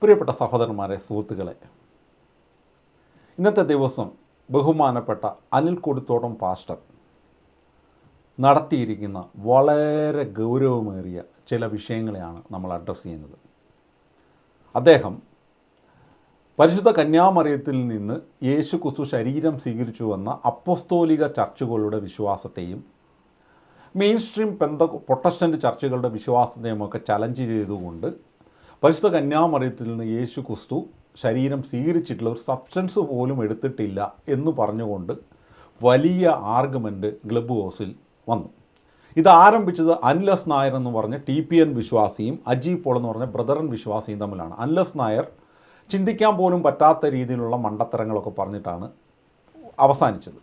പ്രിയപ്പെട്ട സഹോദരന്മാരെ, സുഹൃത്തുക്കളെ, ഇന്നത്തെ ദിവസം ബഹുമാനപ്പെട്ട അനിൽ കൊടിത്തോട്ടം പാസ്റ്റർ നടത്തിയിരിക്കുന്ന വളരെ ഗൗരവമേറിയ ചില വിഷയങ്ങളെയാണ് നമ്മൾ അഡ്രസ്സ് ചെയ്യുന്നത്. അദ്ദേഹം പരിശുദ്ധ കന്യാമറിയത്തിൽ നിന്ന് യേശു ക്രിസ്തു ശരീരം സ്വീകരിച്ചു വന്ന അപ്പോസ്തോലിക ചർച്ചുകളുടെ വിശ്വാസത്തെയും മെയിൻ സ്ട്രീം പ്രൊട്ടസ്റ്റൻ്റ് ചർച്ചുകളുടെ വിശ്വാസത്തെയുമൊക്കെ ചലഞ്ച് ചെയ്തുകൊണ്ട് പരിശുദ്ധ കന്യാമറിയത്തിൽ നിന്ന് യേശു ക്രിസ്തു ശരീരം സ്വീകരിച്ചിട്ടുള്ള ഒരു സബ്സ്റ്റൻസ് പോലും എടുത്തിട്ടില്ല എന്ന് പറഞ്ഞുകൊണ്ട് വലിയ ആർഗ്യുമെൻ്റ് ക്ലബ് ഹൗസിൽ വന്നു. ഇത് ആരംഭിച്ചത് അൻലസ് നായർ എന്ന് പറഞ്ഞ TPN വിശ്വാസിയും അജി പോൾ എന്ന് പറഞ്ഞ ബ്രദറൻ വിശ്വാസിയും തമ്മിലാണ്. അൻലസ് നായർ ചിന്തിക്കാൻ പോലും പറ്റാത്ത രീതിയിലുള്ള മണ്ടത്തരങ്ങളൊക്കെ പറഞ്ഞിട്ടാണ് അവസാനിച്ചത്.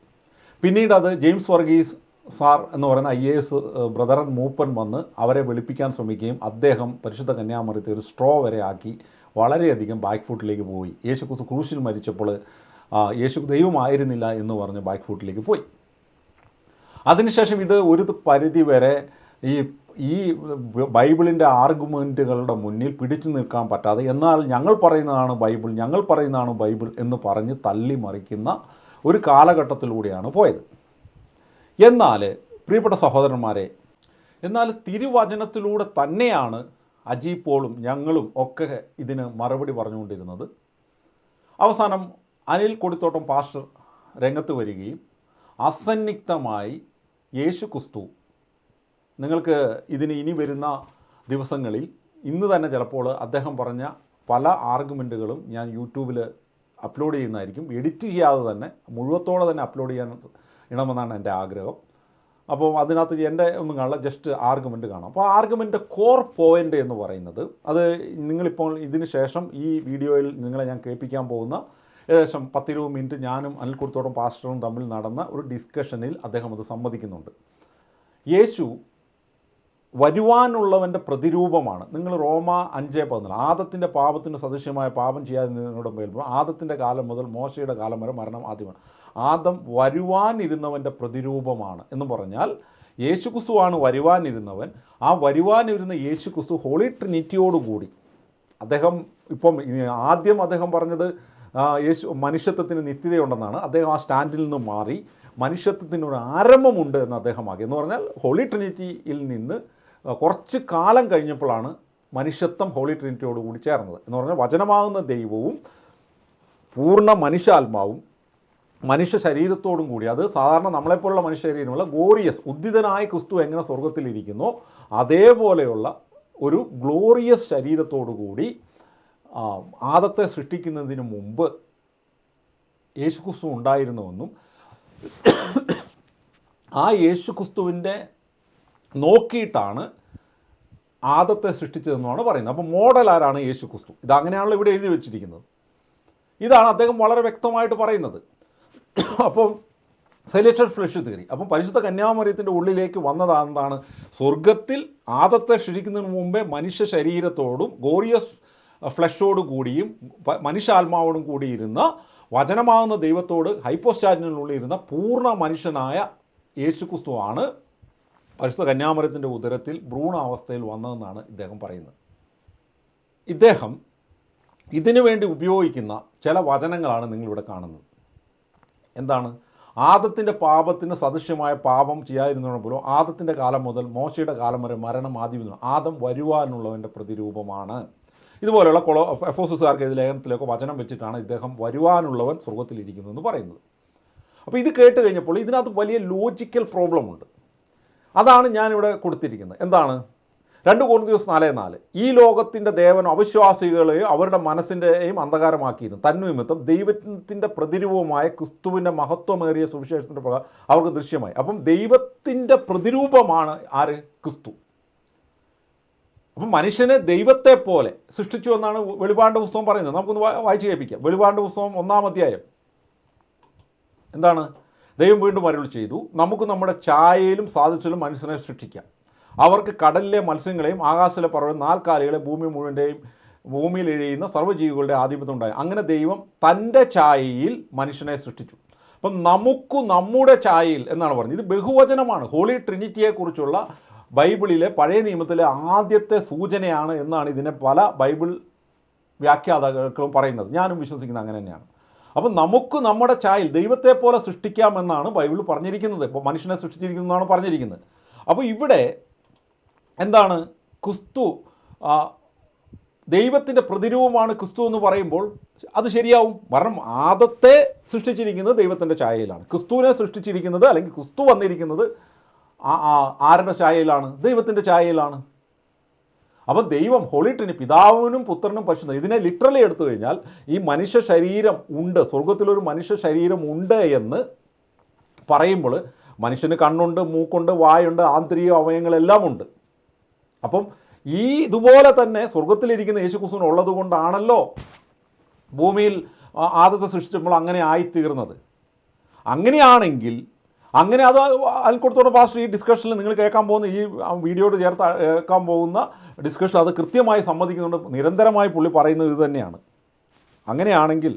പിന്നീട് അത് ജെയിംസ് വർഗീസ് സാർ എന്ന് പറയുന്ന IAS ബ്രദറൻ മൂപ്പൻ വന്ന് അവരെ വെളുപ്പിക്കാൻ ശ്രമിക്കുകയും അദ്ദേഹം പരിശുദ്ധ കന്യാമറിയത്തെ ഒരു സ്ട്രോ വരെ ആക്കി വളരെയധികം ബാക്ക് ഫുട്ടിലേക്ക് പോയി. യേശു ക്രിസ്തു ക്രൂശിൽ മരിച്ചപ്പോൾ യേശു ദൈവമായിരുന്നില്ല എന്ന് പറഞ്ഞ് ബാക്ക് ഫുട്ടിലേക്ക് പോയി. അതിനുശേഷം ഇത് ഒരു പരിധി വരെ ഈ ബൈബിളിൻ്റെ ആർഗ്യുമെൻറ്റുകളുടെ മുന്നിൽ പിടിച്ചു നിൽക്കാൻ പറ്റാതെ, എന്നാൽ ഞങ്ങൾ പറയുന്നതാണ് ബൈബിൾ എന്ന് പറഞ്ഞ് തള്ളി മറിക്കുന്ന ഒരു കാലഘട്ടത്തിലൂടെയാണ് പോയത്. എന്നാൽ പ്രിയപ്പെട്ട സഹോദരന്മാരെ, എന്നാൽ തിരുവചനത്തിലൂടെ തന്നെയാണ് അജി പോളും ഞങ്ങളും ഒക്കെ ഇതിന് മറുപടി പറഞ്ഞുകൊണ്ടിരുന്നത്. അവസാനം അനിൽ കൊടിത്തോട്ടം പാസ്റ്റർ രംഗത്ത് വരികയും അസന്നിഗ്ധമായി യേശു ക്രിസ്തു, നിങ്ങൾക്ക് ഇതിന് ഇനി വരുന്ന ദിവസങ്ങളിൽ ഇന്ന് തന്നെ ചിലപ്പോൾ അദ്ദേഹം പറഞ്ഞ പല ആർഗ്യുമെൻറ്റുകളും ഞാൻ യൂട്യൂബിൽ അപ്ലോഡ് ചെയ്യുന്നതായിരിക്കും. എഡിറ്റ് ചെയ്യാതെ തന്നെ മുഴുവത്തോടെ തന്നെ അപ്ലോഡ് ചെയ്യണമെന്നാണ് എൻ്റെ ആഗ്രഹം. അപ്പോൾ അതിനകത്ത് എൻ്റെ ഒന്നും കാണില്ല, ജസ്റ്റ് ആർഗ്യുമെൻറ്റ് കാണാം. അപ്പോൾ ആർഗ്യുമെൻ്റ് കോർ പോയിൻ്റ് എന്ന് പറയുന്നത്, അത് നിങ്ങളിപ്പോൾ ഇതിന് ശേഷം ഈ വീഡിയോയിൽ നിങ്ങളെ ഞാൻ കേൾപ്പിക്കാൻ പോകുന്ന ഏകദേശം 10-20 മിനിറ്റ് ഞാനും അനിൽ കൊടിത്തോട്ടം പാസ്റ്ററും തമ്മിൽ നടന്ന ഒരു ഡിസ്കഷനിൽ അദ്ദേഹം അത് സമ്മതിക്കുന്നുണ്ട്. യേശു വരുവാനുള്ളവൻ്റെ പ്രതിരൂപമാണ്. നിങ്ങൾ റോമ 5:14 ആദത്തിൻ്റെ പാപത്തിന് സദൃശ്യമായ പാപം ചെയ്യാതിരുന്നതിനോട് മേൽപ്പോൾ ആദത്തിൻ്റെ കാലം മുതൽ മോശയുടെ കാലം വരെ മരണം ആദ്യമാണ്. ആദം വരുവാനിരുന്നവൻ്റെ പ്രതിരൂപമാണ് എന്ന് പറഞ്ഞാൽ യേശു ക്രിസ്തുവാണ് വരുവാനിരുന്നവൻ. ആ വരുവാനിരുന്ന യേശു ക്രിസ്തു ഹോളി ട്രിനിറ്റിയോടുകൂടി അദ്ദേഹം ആദ്യം അദ്ദേഹം പറഞ്ഞത് യേശു മനുഷ്യത്വത്തിന് നിത്യതയുണ്ടെന്നാണ്. അദ്ദേഹം ആ സ്റ്റാൻഡിൽ നിന്ന് മാറി മനുഷ്യത്വത്തിനൊരു ആരംഭമുണ്ട് എന്ന് അദ്ദേഹമാക്കി. എന്ന് പറഞ്ഞാൽ ഹോളി ട്രിനിറ്റിയിൽ നിന്ന് കുറച്ച് കാലം കഴിഞ്ഞപ്പോഴാണ് മനുഷ്യത്വം ഹോളി ട്രിനിറ്റിയോടുകൂടി ചേർന്നത്. എന്ന് പറഞ്ഞാൽ വചനമാകുന്ന ദൈവവും പൂർണ്ണ മനുഷ്യാത്മാവും മനുഷ്യ ശരീരത്തോടും കൂടി, അത് സാധാരണ നമ്മളെപ്പോലുള്ള മനുഷ്യ ശരീരമുള്ള ഗ്ലോറിയസ് ഉദ്ധിതനായ ക്രിസ്തു എങ്ങനെ സ്വർഗത്തിലിരിക്കുന്നോ അതേപോലെയുള്ള ഒരു ഗ്ലോറിയസ് ശരീരത്തോടു കൂടി ആദത്തെ സൃഷ്ടിക്കുന്നതിന് മുമ്പ് യേശു ക്രിസ്തു ഉണ്ടായിരുന്നുവെന്നും ആ യേശു ക്രിസ്തുവിൻ്റെ നോക്കിയിട്ടാണ് ആദത്തെ സൃഷ്ടിച്ചതെന്നുമാണ് പറയുന്നത്. അപ്പോൾ മോഡൽ ആരാണ്? യേശു ക്രിസ്തു. ഇതങ്ങനെയാണല്ലോ ഇവിടെ എഴുതി വെച്ചിരിക്കുന്നത്. ഇതാണ് അദ്ദേഹം വളരെ വ്യക്തമായിട്ട് പറയുന്നത്. അപ്പം സെലക്ഷൻ ഫ്ലഷ് തിയറി. അപ്പം പരിശുദ്ധ കന്യാമറിയത്തിൻ്റെ ഉള്ളിലേക്ക് വന്നതാണ് സ്വർഗത്തിൽ ആദത്തെ സൃഷ്ടിക്കുന്നതിന് മുമ്പേ മനുഷ്യ ശരീരത്തോടും ഗോറിയസ് ഫ്ലഷോടു കൂടിയും മനുഷ്യാത്മാവോടും കൂടിയിരുന്ന വചനമാകുന്ന ദൈവത്തോട് ഹൈപ്പോസ്റ്റാറ്റിനുള്ളിൽ പൂർണ്ണ മനുഷ്യനായ യേശു ക്രിസ്തുവാണ് പരിശുദ്ധ കന്യാമറിയത്തിൻ്റെ ഉദരത്തിൽ ഭ്രൂണാവസ്ഥയിൽ വന്നതെന്നാണ് ഇദ്ദേഹം പറയുന്നത്. ഇദ്ദേഹം ഇതിനു വേണ്ടി ഉപയോഗിക്കുന്ന ചില വചനങ്ങളാണ് നിങ്ങളിവിടെ കാണുന്നത്. എന്താണ്? ആദത്തിൻ്റെ പാപത്തിന് സദൃശ്യമായ പാപം ചെയ്യാതിരുന്നതിന് പോലും ആദത്തിൻ്റെ കാലം മുതൽ മോശയുടെ കാലം വരെ മരണം ആദ്യം ആദം വരുവാനുള്ളവൻ്റെ പ്രതിരൂപമാണ്. ഇതുപോലെയുള്ള എഫോസുകാർക്ക് എഴുതിയ ലേഖനത്തിലൊക്കെ വചനം വെച്ചിട്ടാണ് ഇദ്ദേഹം വരുവാനുള്ളവൻ സ്വർഗത്തിലിരിക്കുന്നു എന്ന് പറയുന്നത്. അപ്പോൾ ഇത് കേട്ട് കഴിഞ്ഞപ്പോൾ ഇതിനകത്ത് വലിയ ലോജിക്കൽ പ്രോബ്ലം ഉണ്ട്. അതാണ് ഞാനിവിടെ കൊടുത്തിരിക്കുന്നത്. എന്താണ്? 2 കൊരിന്ത്യർ 4:4 ഈ ലോകത്തിൻ്റെ ദേവൻ അവിശ്വാസികളെയും അവരുടെ മനസ്സിൻ്റെയും അന്ധകാരമാക്കിയിരുന്നു. തന്നിമിത്തം ദൈവത്തിൻ്റെ പ്രതിരൂപമായ ക്രിസ്തുവിൻ്റെ മഹത്വമേറിയ സുവിശേഷത്തിൻ്റെ പ്രകാരം അവർക്ക് ദൃശ്യമായി. അപ്പം ദൈവത്തിൻ്റെ പ്രതിരൂപമാണ് ആര്? ക്രിസ്തു. അപ്പം മനുഷ്യനെ ദൈവത്തെ പോലെ സൃഷ്ടിച്ചു എന്നാണ് വെളിപാടിൻ്റെ പുസ്തകം പറയുന്നത്. നമുക്കൊന്ന് വായിച്ച് കേൾപ്പിക്കാം. വെളിപാടിൻ്റെ പുസ്തകം 1-ാം അധ്യായം. എന്താണ്? ദൈവം വീണ്ടും അരുളി ചെയ്തു, നമുക്ക് നമ്മുടെ ഛായയിലും സാദൃശ്യത്തിലും മനുഷ്യനെ സൃഷ്ടിക്കാം. അവർക്ക് കടലിലെ മത്സ്യങ്ങളെയും ആകാശത്തിലെ പർവ്വതം 4 കാലികളെ ഭൂമി മുഴുവൻ്റെയും ഭൂമിയിൽ എഴുതുന്ന സർവ്വജീവികളുടെ ആധിപത്യം ഉണ്ടായി. അങ്ങനെ ദൈവം തൻ്റെ ഛായയിൽ മനുഷ്യനെ സൃഷ്ടിച്ചു. അപ്പം നമുക്ക് നമ്മുടെ ഛായയിൽ എന്നാണ് പറഞ്ഞത്. ഇത് ബഹുവചനമാണ്. ഹോളി ട്രിനിറ്റിയെക്കുറിച്ചുള്ള ബൈബിളിലെ പഴയ നിയമത്തിലെ ആദ്യത്തെ സൂചനയാണ് എന്നാണ് ഇതിനെ പല ബൈബിൾ വ്യാഖ്യാതാക്കളും പറയുന്നത്. ഞാനും വിശ്വസിക്കുന്നത് അങ്ങനെ തന്നെയാണ്. അപ്പം നമുക്ക് നമ്മുടെ ചായൽ ദൈവത്തെ പോലെ സൃഷ്ടിക്കാമെന്നാണ് ബൈബിൾ പറഞ്ഞിരിക്കുന്നത്. ഇപ്പോൾ മനുഷ്യനെ സൃഷ്ടിച്ചിരിക്കുന്നതാണ് പറഞ്ഞിരിക്കുന്നത്. അപ്പോൾ ഇവിടെ എന്താണ്, ക്രിസ്തു ദൈവത്തിൻ്റെ പ്രതിരൂപമാണ് ക്രിസ്തു എന്ന് പറയുമ്പോൾ അത് ശരിയാവും. കാരണം ആദത്തെ സൃഷ്ടിച്ചിരിക്കുന്നത് ദൈവത്തിൻ്റെ ഛായയിലാണ്, ക്രിസ്തുവിനെ സൃഷ്ടിച്ചിരിക്കുന്നത് അല്ലെങ്കിൽ ക്രിസ്തു വന്നിരിക്കുന്നത് ആരുടെ ഛായയിലാണ്? ദൈവത്തിൻ്റെ ഛായയിലാണ്. അപ്പം ദൈവം ഹോളിട്രിനി, പിതാവിനും പുത്രനും പരിശുദ്ധനും, ഇതിനെ ലിറ്ററലി എടുത്തു കഴിഞ്ഞാൽ ഈ മനുഷ്യ ശരീരം ഉണ്ട്, സ്വർഗത്തിലൊരു മനുഷ്യ ശരീരം ഉണ്ട് എന്ന് പറയുമ്പോൾ മനുഷ്യന് കണ്ണുണ്ട്, മൂക്കുണ്ട്, വായുണ്ട്, ആന്തരിക അവയവങ്ങളെല്ലാം ഉണ്ട്. അപ്പം ഈ ഇതുപോലെ തന്നെ സ്വർഗത്തിലിരിക്കുന്ന യേശുക്രിസ്തുവിന് ഉള്ളത് കൊണ്ടാണല്ലോ ഭൂമിയിൽ ആദത്തെ സൃഷ്ടിച്ചപ്പോൾ അങ്ങനെ ആയിത്തീർന്നത്. അങ്ങനെയാണെങ്കിൽ അങ്ങനെ അത് അൽക്കൊടുത്തോടെ പാസ്റ്റർ ഈ ഡിസ്കഷനിൽ നിങ്ങൾ കേൾക്കാൻ പോകുന്ന ഈ വീഡിയോയോട് ചേർത്ത് കേൾക്കാൻ പോകുന്ന ഡിസ്കഷൻ അത് കൃത്യമായി സമ്മതിക്കുന്നുണ്ട്. നിരന്തരമായി പുള്ളി പറയുന്നത് ഇത് തന്നെയാണ്. അങ്ങനെയാണെങ്കിൽ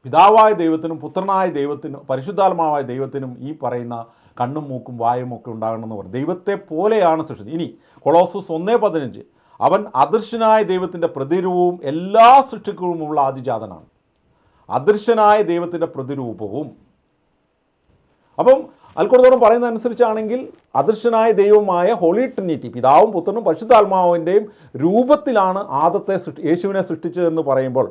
പിതാവായ ദൈവത്തിനും പുത്രനായ ദൈവത്തിനും പരിശുദ്ധാത്മാവായ ദൈവത്തിനും ഈ പറയുന്ന കണ്ണും മൂക്കും വായും ഒക്കെ ഉണ്ടാകണമെന്ന് പറയും. ദൈവത്തെ പോലെയാണ് സൃഷ്ടി. ഇനി കൊളോസസ് 1:15, അവൻ അദൃശ്യനായ ദൈവത്തിൻ്റെ പ്രതിരൂപവും എല്ലാ സൃഷ്ടികളുമുള്ള ആദിജാതനാണ്. അദൃശ്യനായ ദൈവത്തിൻ്റെ പ്രതിരൂപവും. അപ്പം അൽക്കൊടുത്തോളം പറയുന്നതനുസരിച്ചാണെങ്കിൽ അദൃശ്യനായ ദൈവമായ ഹോളി ട്രിനിറ്റി, പിതാവും പുത്രനും പരിശുദ്ധാത്മാവിൻ്റെയും രൂപത്തിലാണ് യേശുവിനെ സൃഷ്ടിച്ചതെന്ന് പറയുമ്പോൾ,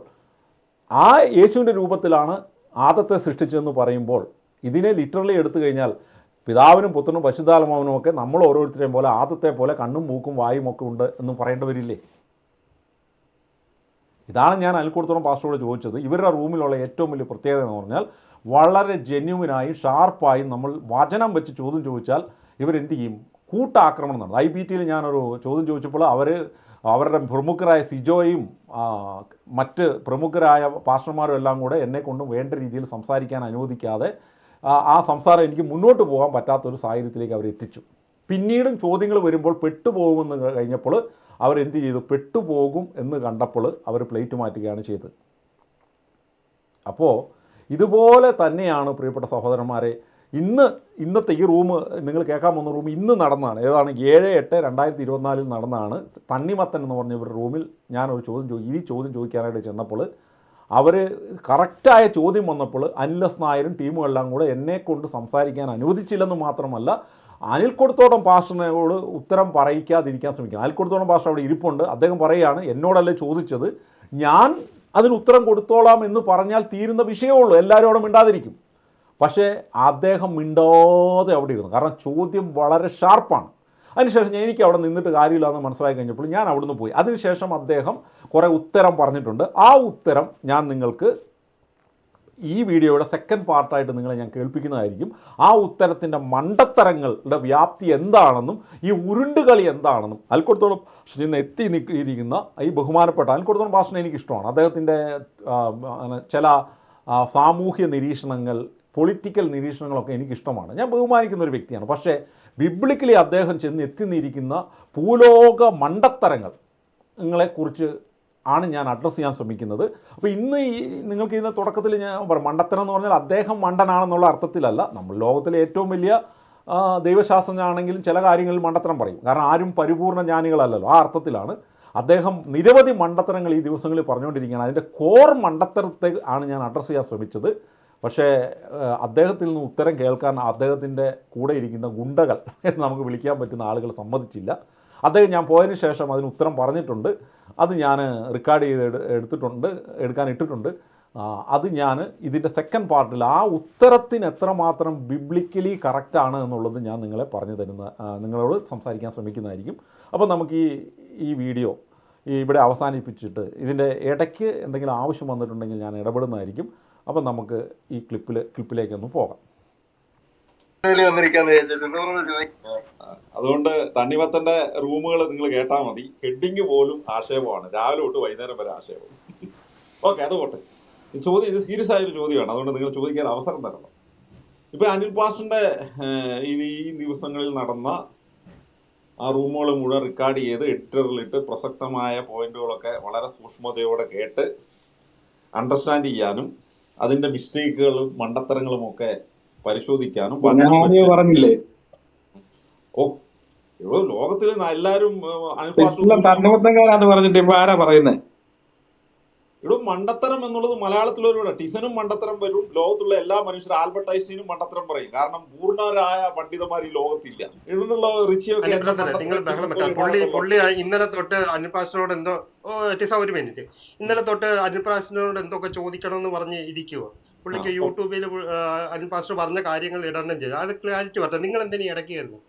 ആ യേശുവിൻ്റെ രൂപത്തിലാണ് ആദത്തെ സൃഷ്ടിച്ചതെന്ന് പറയുമ്പോൾ ഇതിനെ ലിറ്ററലി എടുത്തു കഴിഞ്ഞാൽ പിതാവിനും പുത്രനും പരിശുദ്ധാത്മാവിനും ഒക്കെ നമ്മൾ ഓരോരുത്തരെയും പോലെ ആദത്തെ പോലെ കണ്ണും മൂക്കും വായും ഒക്കെ ഉണ്ട് എന്ന് പറയേണ്ടി വരില്ലേ? ഇതാണ് ഞാൻ അൽക്കൊടുത്തോളം പാസ്റ്ററോട് ചോദിച്ചത്. ഇവരുടെ റൂമിലുള്ള ഏറ്റവും വലിയ പ്രത്യേകത എന്ന് പറഞ്ഞാൽ വളരെ ജെന്യുവിനായും ഷാർപ്പായും നമ്മൾ വചനം വെച്ച് ചോദ്യം ചോദിച്ചാൽ ഇവരെന്ത് ചെയ്യും? കൂട്ടാക്രമണം നടന്നു. IBTയിൽ ഞാനൊരു ചോദ്യം ചോദിച്ചപ്പോൾ അവരുടെ പ്രമുഖരായ സിജോയും മറ്റ് പ്രമുഖരായ പാസ്റ്റർമാരും എല്ലാം കൂടെ എന്നെക്കൊണ്ട് വേണ്ട രീതിയിൽ സംസാരിക്കാൻ അനുവദിക്കാതെ ആ സംസാരം എനിക്ക് മുന്നോട്ട് പോകാൻ പറ്റാത്തൊരു സാഹചര്യത്തിലേക്ക് അവരെത്തിച്ചു. പിന്നീടും ചോദ്യങ്ങൾ വരുമ്പോൾ പെട്ടുപോകുമെന്ന് കഴിഞ്ഞപ്പോൾ അവരെന്ത് ചെയ്തു? പെട്ടുപോകും എന്ന് കണ്ടപ്പോൾ അവർ പ്ലേറ്റ് മാറ്റുകയാണ് ചെയ്തത്. അപ്പോൾ ഇതുപോലെ തന്നെയാണ് പ്രിയപ്പെട്ട സഹോദരന്മാരെ ഇന്നത്തെ ഈ റൂം നിങ്ങൾ കേൾക്കാൻ പോകുന്ന റൂം ഇന്ന് നടന്നതാണ്. ഏതാണ്? 7/8/2024 നടന്നതാണ്. തണ്ണിമത്തൻ എന്ന് പറഞ്ഞ ഒരു റൂമിൽ ഞാനൊരു ചോദ്യം ചോദിക്കാനായിട്ട് ചെന്നപ്പോൾ അവർ കറക്റ്റായ ചോദ്യം വന്നപ്പോൾ അനിലസ് നായരും ടീമും എല്ലാം കൂടെ എന്നെക്കൊണ്ട് സംസാരിക്കാൻ അനുവദിച്ചില്ലെന്ന് മാത്രമല്ല അനിൽക്കൊടുത്തോളം പാസ്റ്ററിനോട് ഉത്തരം പറയിക്കാതിരിക്കാൻ ശ്രമിക്കണം. അനിൽക്കൊടുത്തോളം പാസ്റ്റർ അവിടെ ഇരിപ്പുണ്ട്. അദ്ദേഹം പറയുകയാണ്, എന്നോടല്ലേ ചോദിച്ചത്, ഞാൻ അതിന് ഉത്തരം കൊടുത്തോളാം എന്ന് പറഞ്ഞാൽ തീരുന്ന വിഷയമുള്ളൂ, എല്ലാവരും അവിടെ മിണ്ടാതിരിക്കും. പക്ഷേ അദ്ദേഹം മിണ്ടാതെ അവിടെ ഇരുന്നു. കാരണം ചോദ്യം വളരെ ഷാർപ്പാണ്. അതിനുശേഷം എനിക്ക് അവിടെ നിന്നിട്ട് കാര്യമില്ലാന്ന് മനസ്സിലാക്കി കഴിഞ്ഞപ്പോൾ ഞാൻ അവിടുന്ന് പോയി. അതിനുശേഷം അദ്ദേഹം കുറേ ഉത്തരം പറഞ്ഞിട്ടുണ്ട്. ആ ഉത്തരം ഞാൻ നിങ്ങൾക്ക് ഈ വീഡിയോയുടെ സെക്കൻഡ് പാർട്ടായിട്ട് നിങ്ങളെ ഞാൻ കേൾപ്പിക്കുന്നതായിരിക്കും. ആ ഉത്തരത്തിൻ്റെ മണ്ടത്തരങ്ങളുടെ വ്യാപ്തി എന്താണെന്നും ഈ ഉരുണ്ടുകളി എന്താണെന്നും അൽക്കൊടുത്തോളം നിന്ന് എത്തി നിൽക്കിയിരിക്കുന്ന ഈ ബഹുമാനപ്പെട്ട അൽക്കൊടുത്തോളം ഭാഷനെ എനിക്കിഷ്ടമാണ്. അദ്ദേഹത്തിൻ്റെ ചില സാമൂഹ്യ നിരീക്ഷണങ്ങൾ, പൊളിറ്റിക്കൽ നിരീക്ഷണങ്ങളൊക്കെ എനിക്കിഷ്ടമാണ്. ഞാൻ ബഹുമാനിക്കുന്ന ഒരു വ്യക്തിയാണ്. പക്ഷേ ബിബ്ലിക്കലി അദ്ദേഹം ചെന്ന് എത്തിനിരിക്കുന്ന ഭൂലോക മണ്ടത്തരങ്ങളെക്കുറിച്ച് ആണ് ഞാൻ അഡ്രസ്സ് ചെയ്യാൻ ശ്രമിക്കുന്നത്. അപ്പോൾ ഇന്ന് നിങ്ങൾക്ക് ഇതിൻ്റെ തുടക്കത്തിൽ ഞാൻ പറയും, മണ്ടത്തരം എന്ന് പറഞ്ഞാൽ അദ്ദേഹം മണ്ടനാണെന്നുള്ള അർത്ഥത്തിലല്ല. നമ്മൾ ലോകത്തിലെ ഏറ്റവും വലിയ ദൈവശാസ്ത്രജ്ഞനാണെങ്കിലും ചില കാര്യങ്ങളിൽ മണ്ടത്തരം പറയും. കാരണം ആരും പരിപൂർണ്ണ ജ്ഞാനികളല്ലല്ലോ. ആ അർത്ഥത്തിലാണ് അദ്ദേഹം നിരവധി മണ്ടത്തരങ്ങൾ ഈ ദിവസങ്ങളിൽ പറഞ്ഞുകൊണ്ടിരിക്കുകയാണ്. അതിൻ്റെ കോർ മണ്ടത്തരത്തെ ആണ് ഞാൻ അഡ്രസ്സ് ചെയ്യാൻ ശ്രമിച്ചത്. പക്ഷേ അദ്ദേഹത്തിൽ നിന്ന് ഉത്തരം കേൾക്കാൻ അദ്ദേഹത്തിൻ്റെ കൂടെ ഇരിക്കുന്ന ഗുണ്ടകൾ എന്ന് നമുക്ക് വിളിക്കാൻ പറ്റുന്ന ആളുകൾ സമ്മതിച്ചില്ല. അദ്ദേഹം ഞാൻ പോയതിന് ശേഷം അതിന് ഉത്തരം പറഞ്ഞിട്ടുണ്ട്. അത് ഞാൻ റെക്കോർഡ് ചെയ്ത് എടുക്കാൻ ഇട്ടിട്ടുണ്ട്. അത് ഞാൻ ഇതിൻ്റെ സെക്കൻഡ് പാർട്ടിൽ ആ ഉത്തരത്തിന് എത്രമാത്രം ബിബ്ലിക്കലി കറക്റ്റാണ് എന്നുള്ളത് ഞാൻ നിങ്ങളോട് സംസാരിക്കാൻ ശ്രമിക്കുന്നതായിരിക്കും. അപ്പോൾ നമുക്ക് ഈ വീഡിയോ ഇവിടെ അവസാനിപ്പിച്ചിട്ട് ഇതിൻ്റെ ഇടയ്ക്ക് എന്തെങ്കിലും ആവശ്യം വന്നിട്ടുണ്ടെങ്കിൽ ഞാൻ ഇടപെടുന്നതായിരിക്കും. അപ്പം നമുക്ക് ഈ ക്ലിപ്പിലേക്കൊന്ന് പോകാം. അതുകൊണ്ട് തണ്ണിമത്തൻ്റെ റൂമുകൾ നിങ്ങൾ കേട്ടാൽ മതി. ഹെഡിങ് പോലും ആക്ഷേപമാണ്, രാവിലെ തൊട്ട് വൈകുന്നേരം വരെ ആക്ഷേപം. ഓക്കെ, അത് പോട്ടെ. ഇത് സീരിയസ് ആയൊരു ചോദ്യമാണ്, അതുകൊണ്ട് നിങ്ങൾ ചോദിക്കാൻ അവസരം തരണം. ഇപ്പം അനിൽ പാസ്റ്ററിൻ്റെ ഈ ദിവസങ്ങളിൽ നടന്ന ആ റൂമുകൾ മുഴുവൻ റെക്കോർഡ് ചെയ്ത് എഡിറ്ററിലിട്ട് പ്രസക്തമായ പോയിന്റുകളൊക്കെ വളരെ സൂക്ഷ്മതയോടെ കേട്ട് അണ്ടർസ്റ്റാൻഡ് ചെയ്യാനും അതിൻ്റെ മിസ്റ്റേക്കുകളും മണ്ടത്തരങ്ങളുമൊക്കെ പരിശോധിക്കാനും ഞാൻ വചനം ആദ്യമേ വെച്ച് പറഞ്ഞില്ലേ, ഓ ഇവിടെ ലോകത്തിൽ എല്ലാവരും അനിൽപാസ്റ്റർ ഇപ്പം നൂറ്റിയൊന്ന് തണ്ണിമത്തങ്കാരാന്ന് പറഞ്ഞിട്ട് ഇപ്പൊ ആരാ പറയുന്നത്? ഇവിടെ മണ്ടത്തരം എന്നുള്ളത് മലയാളത്തിലൊരു ടിസനും മണ്ടത്തരം വരും, ലോകത്തുള്ള എല്ലാ മനുഷ്യരും ആൽബർട്ട് ഐൻസ്റ്റീനും മണ്ടത്തരം പറയും. കാരണം പൂർണ്ണരായ പണ്ഡിതന്മാർ ഈ ലോകത്തില്ല. ഇവിടെയുള്ള റിച്ചിയൊക്കെ അല്ല എന്റെ ബ്രദറെ, നിങ്ങൾ മണ്ടത്തരം ബഹളം ടിസൻ പോലെ വെക്കാം. ഇടാറുണ്ടല്ലോ. പുള്ളി ഇന്നലെ തൊട്ട് അനിൽപാസ്റ്ററിനോട് എന്തോ, ടിസ ഒരു മിനിറ്റ്, ഇന്നലെ തൊട്ട് അനിൽപാസ്റ്ററിനോട് എന്തൊക്കെ ചോദിക്കണം എന്ന് പറഞ്ഞ് ഇരിക്കുവോ. പുള്ളിക്ക് അപ്പം യൂട്യൂബിൽ അനിൽപാസ്റ്റർ പറഞ്ഞ കാര്യങ്ങൾ ഇടണം ചെയ്തു. അത് ക്ലാരിറ്റി പറഞ്ഞു. നിങ്ങൾ എന്തിനു ഇടയ്ക്കായിരുന്നു?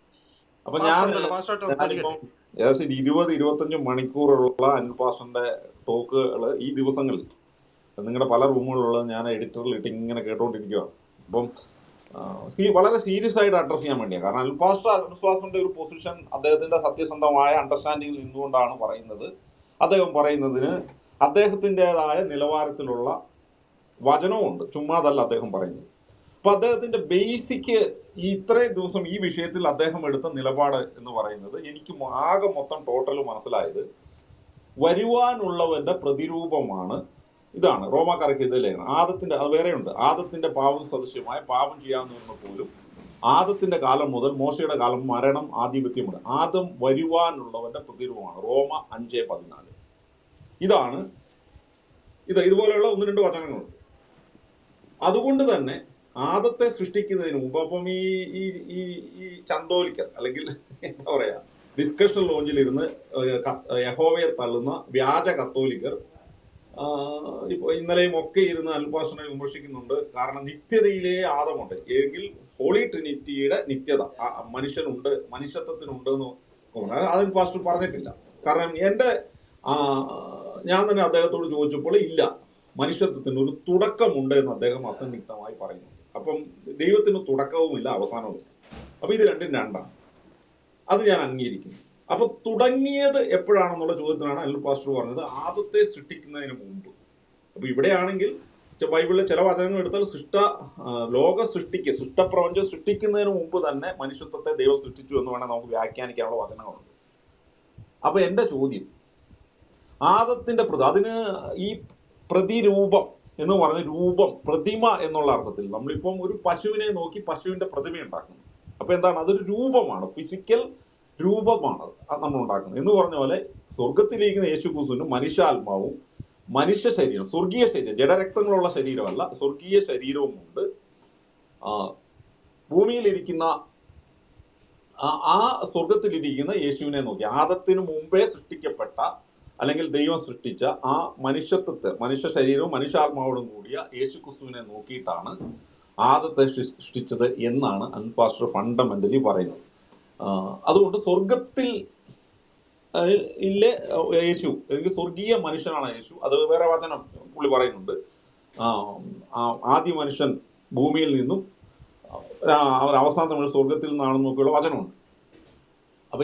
അപ്പൊ പാസ്റ്റർ ഉണ്ടല്ലോ, പാസ്റ്ററായിട്ട് ഞാനിപ്പം സംസാരിക്കട്ടെ. ഏകദേശം 20-25 മണിക്കൂറുള്ള അനിൽപാസ്റ്ററിന്റെ ടോക്കുകൾ ഈ ദിവസങ്ങളിൽ നിങ്ങളുടെ പല റൂമുകളിലുള്ളത് ഞാൻ എഡിറ്ററിൽ ഇട്ട് ഇങ്ങനെ കേട്ടോണ്ടിരിക്കുകയാണ്. അപ്പം വളരെ സീരിയസ് ആയിട്ട് അഡ്രസ് ചെയ്യാൻ വേണ്ടിയാണ്. കാരണം അനിൽപാസ്റ്ററിന്റെ ഒരു പൊസിഷൻ അദ്ദേഹത്തിന്റെ സത്യസന്ധമായ അണ്ടർസ്റ്റാൻഡിങ്ങിൽ നിന്നുകൊണ്ടാണ് പറയുന്നത്. അദ്ദേഹം പറയുന്നതിന് അദ്ദേഹത്തിൻ്റെതായ നിലവാരത്തിലുള്ള വചനവുമുണ്ട്, ചുമ്മാതല്ല അദ്ദേഹം പറയുന്നത്. അപ്പൊ അദ്ദേഹത്തിന്റെ ബേസിക് ഈ ഇത്രയും ദിവസം ഈ വിഷയത്തിൽ അദ്ദേഹം എടുത്ത നിലപാട് എന്ന് പറയുന്നത് എനിക്ക് ആകെ മൊത്തം ടോട്ടൽ മനസ്സിലായത് വരുവാനുള്ളവന്റെ പ്രതിരൂപമാണ്. ഇതാണ് റോമാക്കാർക്ക് ഇത് ലേഖനം. ആദത്തിന്റെ, അത് വേറെയുണ്ട്, ആദത്തിന്റെ പാപം സദൃശ്യമായ പാപം ചെയ്യാവുന്നവർക്ക് പോലും ആദത്തിന്റെ കാലം മുതൽ മോശയുടെ കാലം മരണം ആധിപത്യമുണ്ട്. ആദം വരുവാനുള്ളവന്റെ പ്രതിരൂപമാണ്. റോമ 5:14. ഇതാണ് ഇതുപോലെയുള്ള 1-2 വചനങ്ങളുണ്ട്. അതുകൊണ്ട് തന്നെ ആദത്തെ സൃഷ്ടിക്കുന്നതിന് മുമ്പ് അപ്പം ഈ ചന്തോലിക്കർ അല്ലെങ്കിൽ എന്താ പറയാ ഡിസ്കഷൻ ലോഞ്ചിലിരുന്ന് യഹോവയെ തള്ളുന്ന വ്യാജ കത്തോലിക്കർ ഇപ്പൊ ഇന്നലെയും ഒക്കെ ഇരുന്ന് അൽപാസ്റ്ററിനെ വിമർശിക്കുന്നുണ്ട്. കാരണം നിത്യതയിലെ ആദമുണ്ട് എങ്കിൽ ഹോളി ട്രിനിറ്റിയുടെ നിത്യത മനുഷ്യനുണ്ട്, മനുഷ്യത്വത്തിനുണ്ട് എന്ന് അതിൽ പാസ്റ്റർ പറഞ്ഞിട്ടില്ല. കാരണം ഞാൻ തന്നെ അദ്ദേഹത്തോട് ചോദിച്ചപ്പോൾ ഇല്ല, മനുഷ്യത്വത്തിന് ഒരു തുടക്കമുണ്ട് എന്ന് അദ്ദേഹം അസന്നിഗ്ധമായി പറയുന്നു. അപ്പം ദൈവത്തിന് തുടക്കവുമില്ല അവസാനവുമില്ല. അപ്പൊ ഇത് രണ്ടാണ്. അത് ഞാൻ അംഗീകരിക്കുന്നു. അപ്പൊ തുടങ്ങിയത് എപ്പോഴാണെന്നുള്ള ചോദ്യത്തിനാണ് അനിൽ പാസ്റ്റർ പറഞ്ഞത് ആദത്തെ സൃഷ്ടിക്കുന്നതിന് മുമ്പ്. അപ്പൊ ഇവിടെയാണെങ്കിൽ ബൈബിളിലെ ചില വചനങ്ങൾ എടുത്താൽ ലോക സൃഷ്ടപ്രപഞ്ചം സൃഷ്ടിക്കുന്നതിന് മുമ്പ് തന്നെ മനുഷ്യത്വത്തെ ദൈവം സൃഷ്ടിച്ചു എന്ന് വേണമെങ്കിൽ നമുക്ക് വ്യാഖ്യാനിക്കാനുള്ള വചനങ്ങളുണ്ട്. അപ്പൊ എന്റെ ചോദ്യം, ആദത്തിന്റെ അതിന് ഈ പ്രതിരൂപം എന്ന് പറഞ്ഞ രൂപം, പ്രതിമ എന്നുള്ള അർത്ഥത്തിൽ നമ്മളിപ്പം ഒരു പശുവിനെ നോക്കി പശുവിന്റെ പ്രതിമ ഉണ്ടാക്കുന്നു. അപ്പൊ എന്താണ്? അതൊരു രൂപമാണ്, ഫിസിക്കൽ രൂപമാണ് നമ്മൾ ഉണ്ടാക്കുന്നത്. എന്ന് പറഞ്ഞ പോലെ സ്വർഗത്തിലിരിക്കുന്ന യേശു ക്രിസ്തുവിന് മനുഷ്യാത്മാവും മനുഷ്യ ശരീരം, സ്വർഗീയ ശരീരം, ജഡരക്തങ്ങളുള്ള ശരീരമല്ല, സ്വർഗീയ ശരീരവും ഉണ്ട്. ഭൂമിയിലിരിക്കുന്ന ആ സ്വർഗത്തിലിരിക്കുന്ന യേശുവിനെ നോക്കി ആദത്തിന് മുമ്പേ സൃഷ്ടിക്കപ്പെട്ട അല്ലെങ്കിൽ ദൈവം സൃഷ്ടിച്ച ആ മനുഷ്യത്വത്തെ, മനുഷ്യ ശരീരവും മനുഷ്യാത്മാവോടും കൂടിയ യേശു ക്രിസ്തുവിനെ നോക്കിയിട്ടാണ് ആദത്തെ സൃഷ്ടിച്ചത് എന്നാണ് അൻപാസ്റ്റർ ഫണ്ടമെന്റലി പറയുന്നത്. അതുകൊണ്ട് സ്വർഗത്തിൽ ഇല്ലേ യേശു, എനിക്ക് സ്വർഗീയ മനുഷ്യനാണ് യേശു. അത് വേറെ വചനം പുള്ളി പറയുന്നുണ്ട്. ആദ്യ മനുഷ്യൻ ഭൂമിയിൽ നിന്നും അവർ അവസാനത്തെ മനുഷ്യൻ സ്വർഗത്തിൽ നിന്നാണെന്ന് നോക്കിയുള്ള വചനമുണ്ട്. അപ്പൊ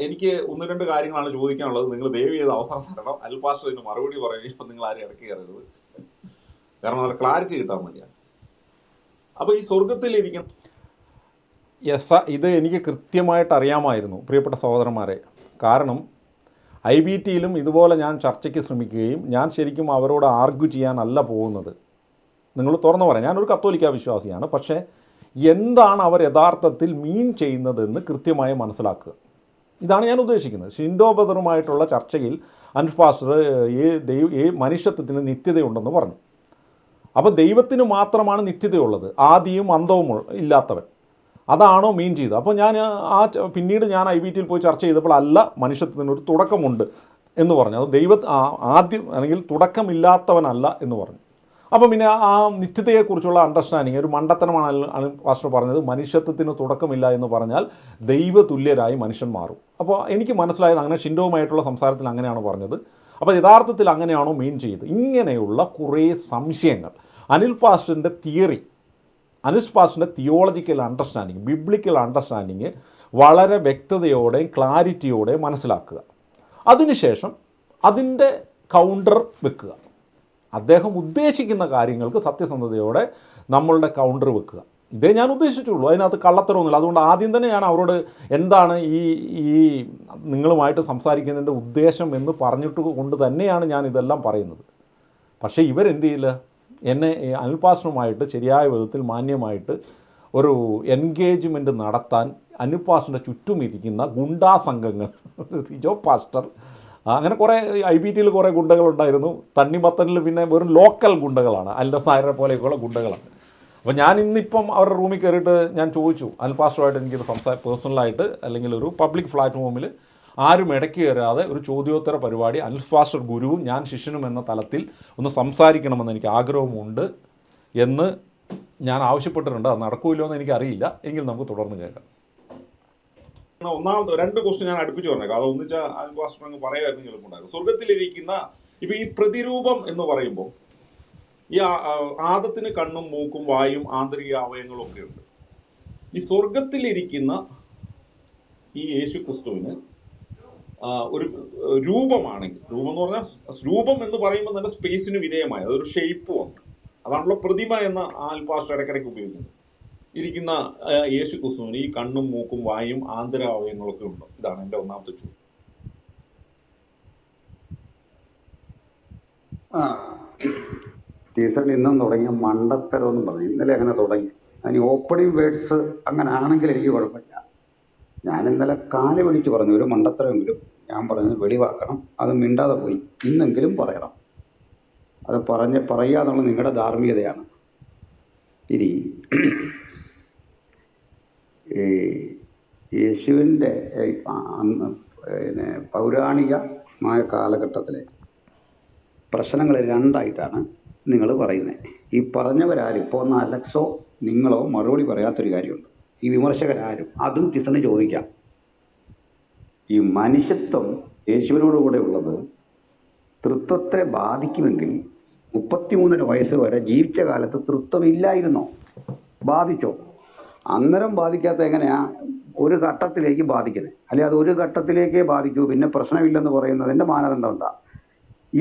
എനിക്ക് 1-2 കാര്യങ്ങളാണ് ചോദിക്കാനുള്ളത്. നിങ്ങൾ ദയവ് ചെയ്ത് അവസരം തരണം. അൽപാസ്റ്റർ ഇതിന് മറുപടി പറയുന്നത് ഇപ്പൊ നിങ്ങൾ ആരും ഇടയ്ക്ക് കയറരുത്, കാരണം നല്ല ക്ലാരിറ്റി കിട്ടാൻ വേണ്ടിയാണ്. അപ്പൊ ഈ സ്വർഗത്തിൽ ഇരിക്കുന്ന ഇത് എനിക്ക് കൃത്യമായിട്ട് അറിയാമായിരുന്നു പ്രിയപ്പെട്ട സഹോദരന്മാരെ. കാരണം IBTയിലും ഇതുപോലെ ഞാൻ ചർച്ചയ്ക്ക് ശ്രമിക്കുകയും ഞാൻ ശരിക്കും അവരോട് ആർഗ്യൂ ചെയ്യാനല്ല പോകുന്നത്. നിങ്ങൾ തുറന്നു പറയാം, ഞാനൊരു കത്തോലിക്ക വിശ്വാസിയാണ്. പക്ഷേ എന്താണ് അവർ യഥാർത്ഥത്തിൽ മീൻ ചെയ്യുന്നതെന്ന് കൃത്യമായി മനസ്സിലാക്കുക, ഇതാണ് ഞാൻ ഉദ്ദേശിക്കുന്നത്. ഷിൻഡോ ബ്രദറുമായിട്ടുള്ള ചർച്ചയിൽ അനിൽ പാസ്റ്റർ മനുഷ്യത്വത്തിന് നിത്യതയുണ്ടെന്ന് പറഞ്ഞു. അപ്പോൾ ദൈവത്തിന് മാത്രമാണ് നിത്യതയുള്ളത്, ആദിയും അന്തവും ഇല്ലാത്തവൻ, അതാണോ മീൻ ചെയ്തത്? അപ്പോൾ ഞാൻ പിന്നീട് ഞാൻ IBTയിൽ പോയി ചർച്ച ചെയ്തപ്പോൾ അല്ല, മനുഷ്യത്വത്തിനൊരു തുടക്കമുണ്ട് എന്ന് പറഞ്ഞു. അത് ആദ്യം അല്ലെങ്കിൽ തുടക്കമില്ലാത്തവനല്ല എന്ന് പറഞ്ഞു. അപ്പം പിന്നെ ആ നിത്യതയെക്കുറിച്ചുള്ള അണ്ടർസ്റ്റാൻഡിങ് ഒരു മണ്ടത്തരമാണ് പാസ്റ്റർ പറഞ്ഞത്. മനുഷ്യത്വത്തിന് തുടക്കമില്ല എന്ന് പറഞ്ഞാൽ ദൈവതുല്യരായി മനുഷ്യൻ മാറും. അപ്പോൾ എനിക്ക് മനസ്സിലായത് അങ്ങനെ ഷിൻഡോവുമായിട്ടുള്ള സംസാരത്തിൽ അങ്ങനെയാണ് പറഞ്ഞത്. അപ്പോൾ യഥാർത്ഥത്തിൽ അങ്ങനെയാണോ മീൻ ചെയ്ത്? ഇങ്ങനെയുള്ള കുറേ സംശയങ്ങൾ അനിൽ പാസ്റ്ററിൻ്റെ തിയറി, അനിൽ പാസ്റ്ററിൻ്റെ തിയോളജിക്കൽ അണ്ടർസ്റ്റാൻഡിങ്, ബിബ്ലിക്കൽ അണ്ടർസ്റ്റാൻഡിങ് വളരെ വ്യക്തതയോടെയും ക്ലാരിറ്റിയോടെയും മനസ്സിലാക്കുക. അതിനുശേഷം അതിൻ്റെ കൗണ്ടർ വെക്കുക. അദ്ദേഹം ഉദ്ദേശിക്കുന്ന കാര്യങ്ങൾക്ക് സത്യസന്ധതയോടെ നമ്മളുടെ കൗണ്ടർ വെക്കുക. ഇതേ ഞാൻ ഉദ്ദേശിച്ചുള്ളൂ, അതിനകത്ത് കള്ളത്തരമൊന്നുമില്ല. അതുകൊണ്ട് ആദ്യം തന്നെ ഞാൻ അവരോട് എന്താണ് ഈ നിങ്ങളുമായിട്ട് സംസാരിക്കുന്നതിൻ്റെ ഉദ്ദേശം എന്ന് പറഞ്ഞിട്ട് കൊണ്ട് തന്നെയാണ് ഞാൻ ഇതെല്ലാം പറയുന്നത്. പക്ഷേ ഇവരെന്ത് ചെയ്യില്ല, എന്നെ അനിൽ പാസ്റ്ററുമായിട്ട് ശരിയായ വിധത്തിൽ മാന്യമായിട്ട് ഒരു എൻഗേജ്മെൻറ്റ് നടത്താൻ അനിപ്പാസ്റ്ററിൻ്റെ ചുറ്റും ഇരിക്കുന്ന ഗുണ്ടാ സംഘങ്ങൾ, സിജോ പാസ്റ്റർ, അങ്ങനെ കുറേ IBTയിൽ കുറേ ഗുണ്ടകളുണ്ടായിരുന്നു. തണ്ണിമത്തനിൽ പിന്നെ വെറും ലോക്കൽ ഗുണ്ടകളാണ്, അൽഡസ് നായരെ പോലെയൊക്കെയുള്ള ഗുണ്ടകളാണ്. അപ്പോൾ ഞാൻ ഇന്നിപ്പം അവരുടെ റൂമിൽ കയറിയിട്ട് ഞാൻ ചോദിച്ചു, അനിൽപാസ്റ്ററുമായിട്ട് എനിക്കിത് പേഴ്സണലായിട്ട് അല്ലെങ്കിൽ ഒരു പബ്ലിക് പ്ലാറ്റ്ഫോമിൽ ആരും ഇടയ്ക്ക് കയറാതെ ഒരു ചോദ്യോത്തര പരിപാടി അനിൽപാസ്റ്റർ ഗുരുവും ഞാൻ ശിഷ്യനും എന്ന തലത്തിൽ ഒന്ന് സംസാരിക്കണമെന്ന് എനിക്ക് ആഗ്രഹമുണ്ട് എന്ന് ഞാൻ ആവശ്യപ്പെട്ടിട്ടുണ്ട്. അത് നടക്കുമല്ലോ എന്ന് എനിക്കറിയില്ല, എങ്കിൽ നമുക്ക് തുടർന്ന് കേൾക്കാം. ഒന്നാമത് 2 ക്വസ്റ്റ്യൻ ഞാൻ അടുപ്പിച്ച് പറഞ്ഞേക്കാം. അത് ഒന്നിച്ച അനിൽപാസ്റ്റർ അങ്ങ് പറയായിരുന്നു എളുപ്പമുണ്ടായിരുന്നു. സ്വർഗത്തിലിരിക്കുന്ന ഇപ്പൊ ഈ പ്രതിരൂപം എന്ന് പറയുമ്പോൾ ഈ ആദത്തിന് കണ്ണും മൂക്കും വായും ആന്തരിക അവയവങ്ങളും ഒക്കെ ഉണ്ട്. ഈ സ്വർഗത്തിലിരിക്കുന്ന ഈ യേശു ക്രിസ്തുവിന് ഒരു രൂപമാണെങ്കിൽ, രൂപം എന്ന് പറഞ്ഞാൽ രൂപം എന്ന് പറയുമ്പോൾ തന്നെ സ്പേസിന് വിധേയമായി അതൊരു ഷേപ്പ് വന്നു, അതാണല്ലോ പ്രതിമ എന്ന അനിൽപാസ്റ്റർ ഇടയ്ക്കിടയ്ക്ക് ഉപയോഗിക്കുന്നത്. ഇരിക്കുന്ന യേശു ക്രിസ്തുവിന് ഈ കണ്ണും മൂക്കും വായും ആന്തര അവയവങ്ങളൊക്കെ ഉണ്ട്. ഇതാണ് എൻ്റെ ഒന്നാമത്തെ ചോദ്യം. ടീച്ചറിന് ഇന്നും തുടങ്ങിയ മണ്ടത്തരം എന്ന് പറഞ്ഞു. ഇന്നലെ അങ്ങനെ തുടങ്ങി. അതിന് ഓപ്പണിംഗ് വേർഡ്സ് അങ്ങനെ ആണെങ്കിൽ എനിക്ക് കുഴപ്പമില്ല. ഞാൻ ഇന്നലെ കാല് വിളിച്ച് പറഞ്ഞു ഒരു മണ്ടത്തരമെങ്കിലും ഞാൻ പറഞ്ഞത് വെളിവാക്കണം, അത് മിണ്ടാതെ പോയി. ഇന്നെങ്കിലും പറയണം. അത് പറയുക എന്നുള്ളത് നിങ്ങളുടെ ധാർമ്മികതയാണ്. ഇനി ഈ യേശുവിൻ്റെ പൗരാണികമായ കാലഘട്ടത്തിലെ പ്രശ്നങ്ങൾ 2ആയിട്ടാണ് നിങ്ങൾ പറയുന്നത്. ഈ പറഞ്ഞവരാരും ഇപ്പോൾ ഒന്ന് അലക്സോ നിങ്ങളോ മറുപടി പറയാത്തൊരു കാര്യമുണ്ട്. ഈ വിമർശകരാരും അതും ടീച്ചറിന് ചോദിക്കാം. ഈ മനുഷ്യത്വം യേശുവിനോടുകൂടെ ഉള്ളത് തൃത്വത്തെ ബാധിക്കുമെങ്കിൽ 33 വയസ്സ് വരെ ജീവിച്ച കാലത്ത് തൃത്വം ഇല്ലായിരുന്നോ? ബാധിച്ചോ? അന്നേരം ബാധിക്കാത്ത എങ്ങനെയാ ഒരു ഘട്ടത്തിലേക്ക് ബാധിക്കുന്നത്? അല്ലെ അത് ഒരു ഘട്ടത്തിലേക്കേ ബാധിക്കൂ, പിന്നെ പ്രശ്നമില്ലെന്ന് പറയുന്നതിൻ്റെ മാനദണ്ഡം എന്താ?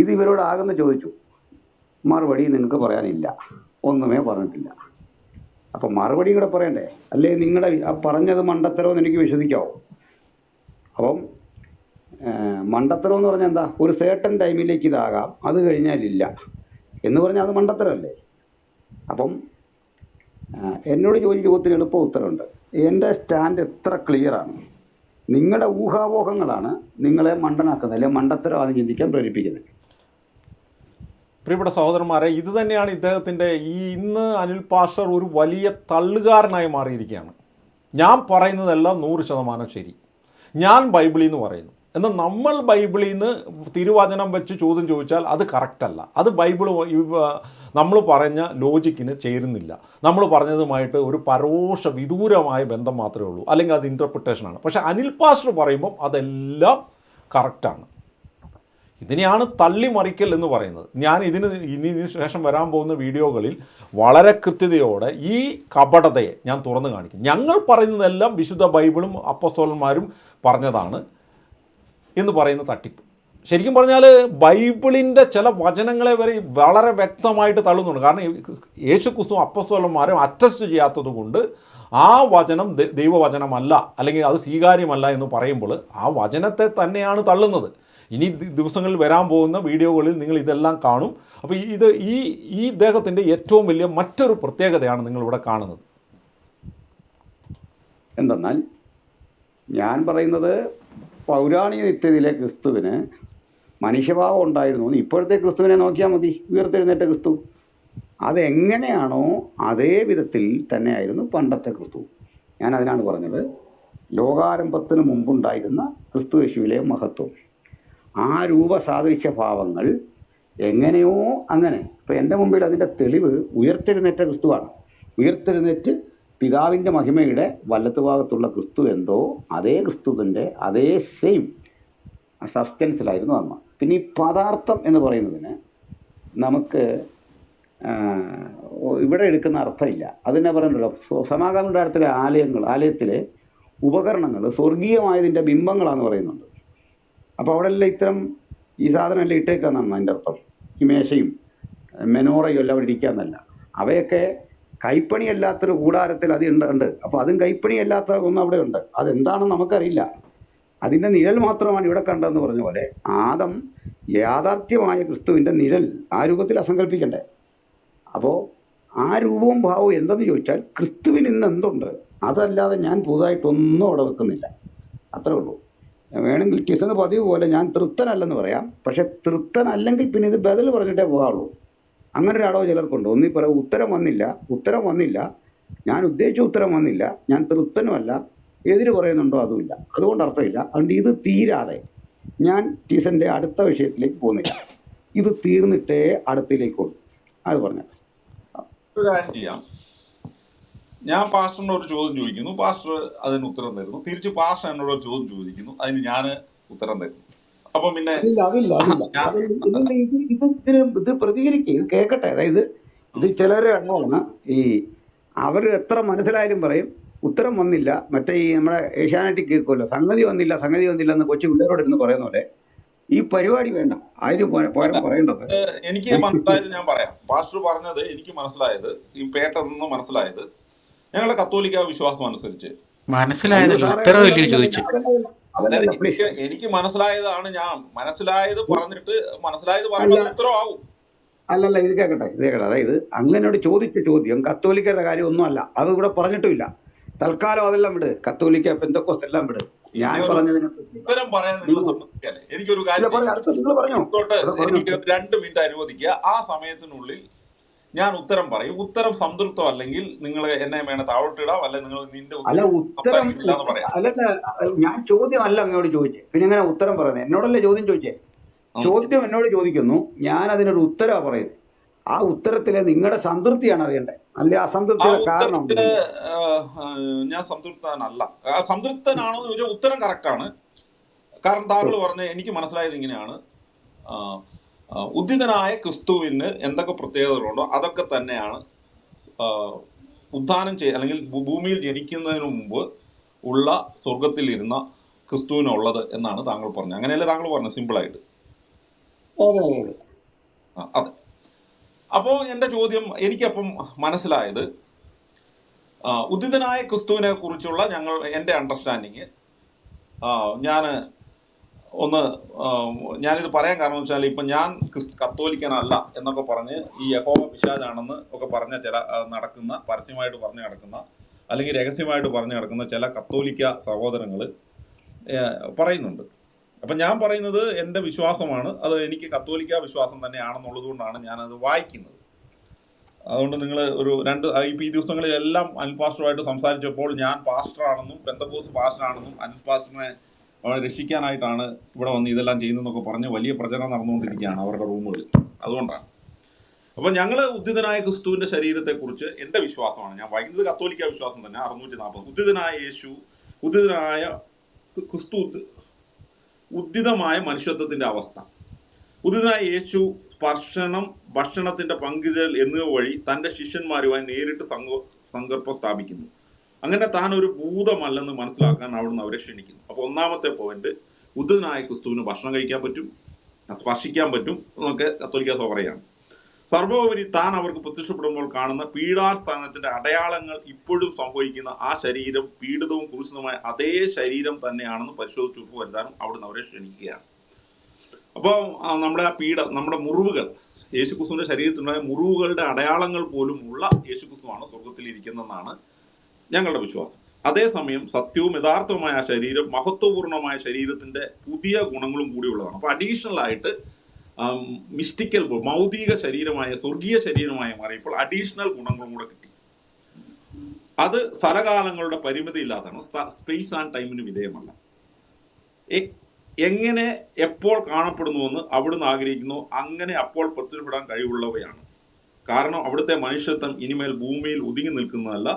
ഇത് ഇവരോടാകുന്ന ചോദിച്ചു. മറുപടി നിങ്ങൾക്ക് പറയാനില്ല, ഒന്നുമേ പറഞ്ഞിട്ടില്ല. അപ്പം മറുപടി കൂടെ പറയണ്ടേ? അല്ലേ നിങ്ങളുടെ പറഞ്ഞത് മണ്ടത്തരമെന്ന് എനിക്ക് വിശ്വസിക്കാവോ? അപ്പം മണ്ടത്തരം എന്ന് പറഞ്ഞാൽ എന്താ? ഒരു സേർട്ടൻ ടൈമിലേക്ക് ഇതാകാം, അത് കഴിഞ്ഞാലില്ല എന്ന് പറഞ്ഞാൽ അത് മണ്ടത്തരമല്ലേ? അപ്പം എന്നോട് ചോദ്യത്തിന് എളുപ്പ ഉത്തരവുണ്ട്. എൻ്റെ സ്റ്റാൻഡ് എത്ര ക്ലിയറാണ്. നിങ്ങളുടെ ഊഹാപോഹങ്ങളാണ് നിങ്ങളെ മണ്ടനാക്കുന്നത്, അല്ലെങ്കിൽ മണ്ടത്തരമാണ് ചിന്തിക്കാൻ പ്രേരിപ്പിക്കുന്നത്. പ്രിയപ്പെട്ട സഹോദരന്മാരെ, ഇത് തന്നെയാണ് ഇദ്ദേഹത്തിൻ്റെ ഇന്ന് അനിൽപാസ്റ്റർ ഒരു വലിയ തള്ളുകാരനായി മാറിയിരിക്കുകയാണ്. ഞാൻ പറയുന്നതെല്ലാം 100% ശരി, ഞാൻ ബൈബിളിൽ നിന്ന് പറയുന്നു. എന്നാൽ നമ്മൾ ബൈബിളിൽ നിന്ന് തിരുവചനം വെച്ച് ചോദ്യം ചോദിച്ചാൽ അത് കറക്റ്റല്ല. അത് ബൈബിൾ നമ്മൾ പറഞ്ഞ ലോജിക്കിന് ചേരുന്നില്ല. നമ്മൾ പറഞ്ഞതുമായിട്ട് ഒരു പരോക്ഷ വിദൂരമായ ബന്ധം മാത്രമേ ഉള്ളൂ, അല്ലെങ്കിൽ അത് ഇൻ്റർപ്രിട്ടേഷനാണ്. പക്ഷേ അനിൽപാസ്റ്റർ പറയുമ്പം അതെല്ലാം കറക്റ്റാണ്. ഇതിനെയാണ് തള്ളിമറിക്കൽ എന്ന് പറയുന്നത്. ഞാൻ ഇതിന് ശേഷം വരാൻ പോകുന്ന വീഡിയോകളിൽ വളരെ കൃത്യതയോടെ ഈ കപടതയെ ഞാൻ തുറന്നു കാണിക്കും. ഞങ്ങൾ പറയുന്നതെല്ലാം വിശുദ്ധ ബൈബിളും അപ്പോസ്തലന്മാരും പറഞ്ഞതാണ് എന്ന് പറയുന്ന തട്ടിപ്പ്. ശരിക്കും പറഞ്ഞാൽ ബൈബിളിൻ്റെ ചില വചനങ്ങളെ വരെ വളരെ വ്യക്തമായിട്ട് തള്ളുന്നുണ്ട്. കാരണം യേശു ക്രിസ്തു അപ്പോസ്തലന്മാരും അറ്റസ്റ്റ് ചെയ്യാത്തത് കൊണ്ട് ആ വചനം ദൈവവചനമല്ല, അല്ലെങ്കിൽ അത് സ്വീകാര്യമല്ല എന്ന് പറയുമ്പോൾ ആ വചനത്തെ തന്നെയാണ് തള്ളുന്നത്. ഇനി ദിവസങ്ങളിൽ വരാൻ പോകുന്ന വീഡിയോകളിൽ നിങ്ങൾ ഇതെല്ലാം കാണും. അപ്പോൾ ഇത് ഈ ഇദ്ദേഹത്തിൻ്റെ ഏറ്റവും വലിയ മറ്റൊരു പ്രത്യേകതയാണ് നിങ്ങളിവിടെ കാണുന്നത്. എന്തെന്നാൽ ഞാൻ പറയുന്നത് പൗരാണിക നിത്യതയിലെ ക്രിസ്തുവിന് മനുഷ്യഭാവം ഉണ്ടായിരുന്നു. ഇപ്പോഴത്തെ ക്രിസ്തുവിനെ നോക്കിയാൽ മതി, ഉയർത്തെഴുന്നേറ്റ ക്രിസ്തു. അതെങ്ങനെയാണോ അതേ വിധത്തിൽ തന്നെയായിരുന്നു പണ്ടത്തെ ക്രിസ്തു. ഞാൻ അതിനാണ് പറഞ്ഞത് ലോകാരംഭത്തിന് മുമ്പുണ്ടായിരുന്ന ക്രിസ്തു യേശുവിലെ മഹത്വം. ആ രൂപസാദൃശ്യ ഭാവങ്ങൾ എങ്ങനെയോ അങ്ങനെ. ഇപ്പം എൻ്റെ മുമ്പിൽ അതിൻ്റെ തെളിവ് ഉയർത്തെഴുന്നേറ്റ ക്രിസ്തുവാണ്. ഉയർത്തെഴുന്നേറ്റ് പിതാവിൻ്റെ മഹിമയുടെ വലത്തുഭാഗത്തുള്ള ക്രിസ്തു എന്തോ അതേ ക്രിസ്തുവിൻ്റെ അതേ സെയിം സബ്സ്റ്റൻസിലായിരുന്നു അന്ന്. പിന്നെ ഈ പദാർത്ഥം എന്ന് പറയുന്നതിന് നമുക്ക് ഇവിടെ എടുക്കുന്ന അർത്ഥമില്ല. അതിനെ പറയുന്നുണ്ടല്ലോ, സമാഗമനത്തിലെ ആലയത്തിലെ ഉപകരണങ്ങൾ സ്വർഗീയമായതിൻ്റെ ബിംബങ്ങളാണെന്ന് പറയുന്നുണ്ട്. അപ്പോൾ അവിടെ എല്ലാം ഇത്തരം ഈ സാധനം എല്ലാം ഇട്ടേക്കാന്നാണ് അതിൻ്റെ അർത്ഥം. ഈ മേശയും മെനോറയും എല്ലാം അവിടെ ഇരിക്കാന്നല്ല. അവയൊക്കെ കൈപ്പണിയല്ലാത്തൊരു കൂടാരത്തിൽ അത് ഉണ്ട്. അപ്പോൾ അതും കൈപ്പണിയല്ലാത്ത ഒന്നും അവിടെ ഉണ്ട്. അതെന്താണെന്ന് നമുക്കറിയില്ല. അതിൻ്റെ നിഴൽ മാത്രമാണ് ഇവിടെ കണ്ടതെന്ന് പറഞ്ഞ പോലെ ആദം യാഥാർത്ഥ്യമായ ക്രിസ്തുവിൻ്റെ നിഴൽ ആ രൂപത്തിൽ അസങ്കല്പിക്കണ്ടേ? അപ്പോൾ ആ രൂപവും ഭാവവും എന്തെന്ന് ചോദിച്ചാൽ ക്രിസ്തുവിന് ഇന്ന് എന്തുണ്ട്, അതല്ലാതെ ഞാൻ പുതുതായിട്ടൊന്നും അവിടെ വെക്കുന്നില്ല. അത്രേ ഉള്ളൂ. വേണമെങ്കിൽ കിസന് പതിവ് പോലെ ഞാൻ തൃപ്തനല്ലെന്ന് പറയാം. പക്ഷെ തൃപ്തനല്ലെങ്കിൽ പിന്നെ ഇത് ബദൽ പറഞ്ഞിട്ടേ പോകാവുള്ളൂ. അങ്ങനെ ഒരു അടവ് ചിലർക്കുണ്ട്. ഒന്നീ പറയാം ഉത്തരം വന്നില്ല, ഞാൻ ഉദ്ദേശിച്ച ഉത്തരം വന്നില്ല, ഞാൻ തൃപ്തനുമല്ല, എതിര് പറയുന്നുണ്ടോ അതുമില്ല. അതുകൊണ്ട് അർത്ഥമില്ല. അതുകൊണ്ട് ഇത് തീരാതെ ഞാൻ ടീസന്റെ അടുത്ത വിഷയത്തിലേക്ക് പോകുന്നില്ല. ഇത് തീർന്നിട്ടേ അടുത്തിലേക്കുള്ളൂ. അത് പറഞ്ഞു. ഒരു കാര്യം ചെയ്യാം. ഞാൻ പാസ്റ്ററിനോട് ഒരു ചോദ്യം ചോദിക്കുന്നു, പാസ്റ്റർ അതിന് ഉത്തരം തരുന്നു. തിരിച്ച് പാസ്റ്റർ എന്നോട് ഒരു ചോദ്യം ചോദിക്കുന്നു, അതിന് ഞാൻ ഉത്തരം തരുന്നു. അപ്പം പിന്നെ ഞാൻ ഇത് പ്രതികരിക്കുക, ഇത് കേൾക്കട്ടെ. അതായത് ഇത് ചിലരെ ഇടമാണ് ഈ അവർ എത്ര മനസ്സിലായാലും പറയും ഉത്തരം വന്നില്ല. മറ്റേ ഈ നമ്മുടെ ഏഷ്യാനെറ്റിക് കേൾക്കുമല്ലോ, സംഗതി വന്നില്ല എന്ന് കൊച്ചു പിള്ളേരോട് ഇരുന്ന് പറയുന്ന പോലെ ഈ പരിപാടി വേണ്ട. അതിന് പകരം പറയേണ്ടത് എനിക്ക് മനസ്സിലായത് ഞാൻ പറയാം. പാസ്റ്റർ പറഞ്ഞത് എനിക്ക് മനസ്സിലായത്, ഈ പേട്ടതെന്ന് മനസ്സിലായത്, ഞങ്ങളുടെ കത്തോലിക്ക വിശ്വാസം അനുസരിച്ച് എനിക്ക് മനസ്സിലായതാണ്. ഞാൻ മനസ്സിലായത് പറഞ്ഞിട്ട് മനസ്സിലായത് പറയുമ്പോൾ ഉത്തരവാകും. അല്ലല്ല, ഇത് കേൾക്കട്ടെ. അതായത് അങ്ങനോട് ചോദിച്ച ചോദ്യം കത്തോലിക്കരുടെ കാര്യം ഒന്നും അല്ല, അത് ഇവിടെ പറഞ്ഞിട്ടുമില്ല. തൽക്കാലം അതെല്ലാം വിട്, കത്തോലിക്ക പെന്തക്കോസ്ത് എല്ലാം വിട്. ഞാൻ പറഞ്ഞതിനെ ഉത്തരം പറയാൻ നിങ്ങൾ സമ്മതിക്കല്ലേ? എനിക്കൊരു കാര്യം എനിക്ക് 2 മിനിറ്റ് അനുവദിക്കുക. ആ സമയത്തിനുള്ളിൽ ഞാൻ ഉത്തരം പറയും. ഉത്തരം സംതൃപ്തം അല്ലെങ്കിൽ നിങ്ങൾ എന്നെ വേണ താഴോട്ടിടാം, അല്ലെങ്കിൽ നിങ്ങൾ നിന്റെ ഉത്തരം അല്ല. ഞാൻ ചോദ്യം അല്ല അങ്ങോട്ട് ചോദിച്ചേ, പിന്നെ എങ്ങനെ ഉത്തരം പറയുന്നത്? എന്നോടല്ലേ ചോദ്യം ചോദിച്ചേ? ചോദ്യം എന്നോട് ചോദിക്കുന്നു, ഞാൻ അതിനൊരു ഉത്തരവാ പറയുന്നത്. ആ ഉത്തരത്തിലെ നിങ്ങളുടെ സംതൃപ്തിയാണ് അറിയണ്ടേ, അല്ലെ അസംതൃപ്തിയുടെ കാരണം? ഞാൻ സംതൃപ്തനല്ല. സംതൃപ്തനാണോ എന്ന് ചോദിച്ചാൽ ഉത്തരം കറക്റ്റ് ആണ്. കാരണം താങ്കൾ പറഞ്ഞ എനിക്ക് മനസ്സിലായത് ഇങ്ങനെയാണ്, ഉദ്ധിതനായ ക്രിസ്തുവിന് എന്തൊക്കെ പ്രത്യേകതകളുണ്ടോ അതൊക്കെ തന്നെയാണ് ഉദ്ധാനം അല്ലെങ്കിൽ ഭൂമിയിൽ ജനിക്കുന്നതിന് മുമ്പ് ഉള്ള സ്വർഗത്തിൽ ഇരുന്ന ക്രിസ്തുവിനുള്ളത് എന്നാണ് താങ്കൾ പറഞ്ഞത്. അങ്ങനെയല്ലേ താങ്കൾ പറഞ്ഞത്? സിമ്പിളായിട്ട്. അതെ. അപ്പോ എന്റെ ചോദ്യം, എനിക്കപ്പം മനസ്സിലായത്, ഉദ്ധിതനായ ക്രിസ്തുവിനെ കുറിച്ചുള്ള എൻ്റെ അണ്ടർസ്റ്റാൻഡിങ് ഞാനിത് പറയാൻ കാരണം വെച്ചാൽ, ഇപ്പൊ ഞാൻ കത്തോലിക്കനല്ല എന്നൊക്കെ പറഞ്ഞ് ഈ യഹോവ പിശാചാണെന്ന് ഒക്കെ പറഞ്ഞ ചില പരസ്യമായിട്ട് പറഞ്ഞു നടക്കുന്ന അല്ലെങ്കിൽ രഹസ്യമായിട്ട് പറഞ്ഞു നടക്കുന്ന ചില കത്തോലിക്ക സഹോദരങ്ങൾ പറയുന്നുണ്ട്. അപ്പൊ ഞാൻ പറയുന്നത് എൻ്റെ വിശ്വാസമാണ്, അത് എനിക്ക് കത്തോലിക്ക വിശ്വാസം തന്നെയാണെന്നുള്ളത് കൊണ്ടാണ് ഞാനത് വായിക്കുന്നത്. അതുകൊണ്ട് നിങ്ങൾ ഇപ്പൊ ഈ ദിവസങ്ങളിലെല്ലാം അനിൽ പാസ്റ്ററുമായിട്ട് സംസാരിച്ചപ്പോൾ ഞാൻ പാസ്റ്ററാണെന്നും പെന്തക്കോസ്ത് പാസ്റ്ററാണെന്നും അനിൽ പാസ്റ്ററിനെ രക്ഷിക്കാനായിട്ടാണ് ഇവിടെ വന്ന് ഇതെല്ലാം ചെയ്യുന്നതെന്നൊക്കെ പറഞ്ഞ് വലിയ പ്രചരണം നടന്നുകൊണ്ടിരിക്കുകയാണ് അവരുടെ റൂമുകളിൽ. അതുകൊണ്ടാണ്. അപ്പൊ ഞങ്ങള് ഉദ്ധിതനായ ക്രിസ്തുവിന്റെ ശരീരത്തെ കുറിച്ച് എൻ്റെ വിശ്വാസമാണ് ഞാൻ വായിക്കുന്നത്. കത്തോലിക്ക വിശ്വാസം തന്നെ 640. ഉദ്ധിതനായ യേശു, ഉദ്ധിതനായ ക്രിസ്തു, ഉദ്ധിതമായ മനുഷ്യത്വത്തിന്റെ അവസ്ഥ. ഉദ്ധിതനായ യേശു സ്പർശനം, ഭക്ഷണത്തിന്റെ പങ്കിടൽ എന്നിവ വഴി തന്റെ ശിഷ്യന്മാരുമായി നേരിട്ട് സങ്കല്പം സ്ഥാപിക്കുന്നു. അങ്ങനെ താൻ ഒരു ഭൂതമല്ലെന്ന് മനസ്സിലാക്കാൻ അവിടുന്ന് അവരെ ക്ഷണിക്കുന്നു. അപ്പൊ ഒന്നാമത്തെ പോയിന്റ്, ഉദ്ധിതനായ ക്രിസ്തുവിന് ഭക്ഷണം കഴിക്കാൻ പറ്റും, സ്പർശിക്കാൻ പറ്റും എന്നൊക്കെ കത്തോലിക്ക സഭ പറയാണ്. സർവോപരി താൻ അവർക്ക് പ്രത്യക്ഷപ്പെടുമ്പോൾ കാണുന്ന പീഡാസ്ഥാനത്തിന്റെ അടയാളങ്ങൾ ഇപ്പോഴും സംഭവിക്കുന്ന ആ ശരീരം പീഡിതവും കുരിശിതവുമായ അതേ ശരീരം തന്നെയാണെന്ന് പരിശോധിച്ച് ഉറപ്പുവരുത്താനും അവിടുന്ന് അവരെ ക്ഷണിക്കുകയാണ്. അപ്പോൾ നമ്മുടെ മുറിവുകൾ, യേശുക്രിസ്തുവിന്റെ ശരീരത്തിലുണ്ടായ മുറിവുകളുടെ അടയാളങ്ങൾ പോലും ഉള്ള യേശുക്രിസ്തുവാണ് സ്വർഗത്തിൽ ഇരിക്കുന്നതെന്നാണ് ഞങ്ങളുടെ വിശ്വാസം. അതേസമയം സത്യവും യഥാർത്ഥവുമായ ആ ശരീരം മഹത്വപൂർണമായ ശരീരത്തിന്റെ പുതിയ ഗുണങ്ങളും കൂടി ഉള്ളതാണ്. അപ്പൊ അഡീഷണൽ ആയിട്ട് മിസ്റ്റിക്കൽ മൗതിക ശരീരമായ സ്വർഗീയ ശരീരമായി മാറിയപ്പോൾ അഡീഷണൽ ഗുണങ്ങളും കൂടെ കിട്ടി. അത് സ്ഥലകാലങ്ങളുടെ പരിമിതി ഇല്ലാത്തതാണ്, സ്പേസ് ആൻഡ് ടൈമിന് വിധേയമല്ല. എങ്ങനെ എപ്പോൾ കാണപ്പെടുന്നുവെന്ന് അവിടുന്ന് ആഗ്രഹിക്കുന്നു അങ്ങനെ അപ്പോൾ പ്രത്യക്ഷപ്പെടാൻ കഴിവുള്ളവയാണ്. കാരണം അവിടുത്തെ മനുഷ്യത്വം ഇനിമേൽ ഭൂമിയിൽ ഒതുങ്ങി നിൽക്കുന്നതല്ല,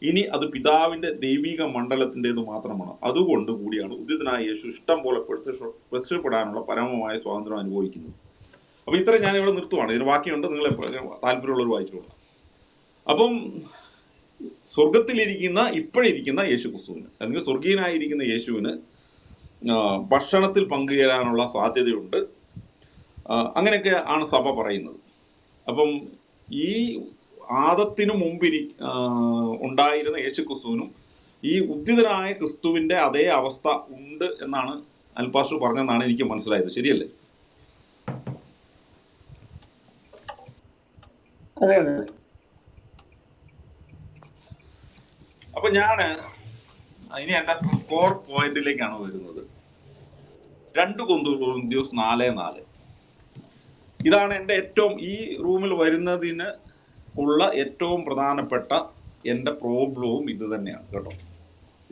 ഇനി അത് പിതാവിന്റെ ദൈവിക മണ്ഡലത്തിൻ്റെത് മാത്രമാണ്. അതുകൊണ്ട് കൂടിയാണ് ഉദ്ധിതനായ യേശു ഇഷ്ടം പോലെ പ്രത്യക്ഷപ്പെടാനുള്ള പരമമായ സ്വാതന്ത്ര്യം അനുഭവിക്കുന്നത്. അപ്പൊ ഇത്രയും ഞാൻ ഇവിടെ നിർത്തുവാണ്. ഇതിന് ബാക്കിയുണ്ട്, നിങ്ങൾ താല്പര്യമുള്ളവർ വായിച്ചോളാം. അപ്പം സ്വർഗത്തിലിരിക്കുന്ന ഇപ്പോഴിരിക്കുന്ന യേശു ക്രിസ്തുവിന് അല്ലെങ്കിൽ സ്വർഗീയനായിരിക്കുന്ന യേശുവിന് ഭക്ഷണത്തിൽ പങ്കുചേരാനുള്ള സാധ്യതയുണ്ട്. അങ്ങനെയൊക്കെ ആണ് സഭ പറയുന്നത്. അപ്പം ഈ ആദത്തിനു മുമ്പ് ഉണ്ടായിരുന്ന യേശു ക്രിസ്തുവിനും ഈ ഉദ്ധിതനായ ക്രിസ്തുവിന്റെ അതേ അവസ്ഥ ഉണ്ട് എന്നാണ് അനിൽ പാസ്റ്റർ പറഞ്ഞതെന്നാണ് എനിക്ക് മനസ്സിലായത്. ശരിയല്ലേ? അതെ. അപ്പൊ ഞാൻ ഇനി എന്റെ കോർ പോയിന്റിലേക്കാണ് വരുന്നത്. 2 കൊരിന്ത്യർ 4:4. ഇതാണ് എൻ്റെ ഏറ്റവും ഈ റൂമിൽ വരുന്നതിന് ഉള്ള ഏറ്റവും പ്രധാനപ്പെട്ട എൻ്റെ പ്രോബ്ലവും ഇത് തന്നെയാണ് കേട്ടോ.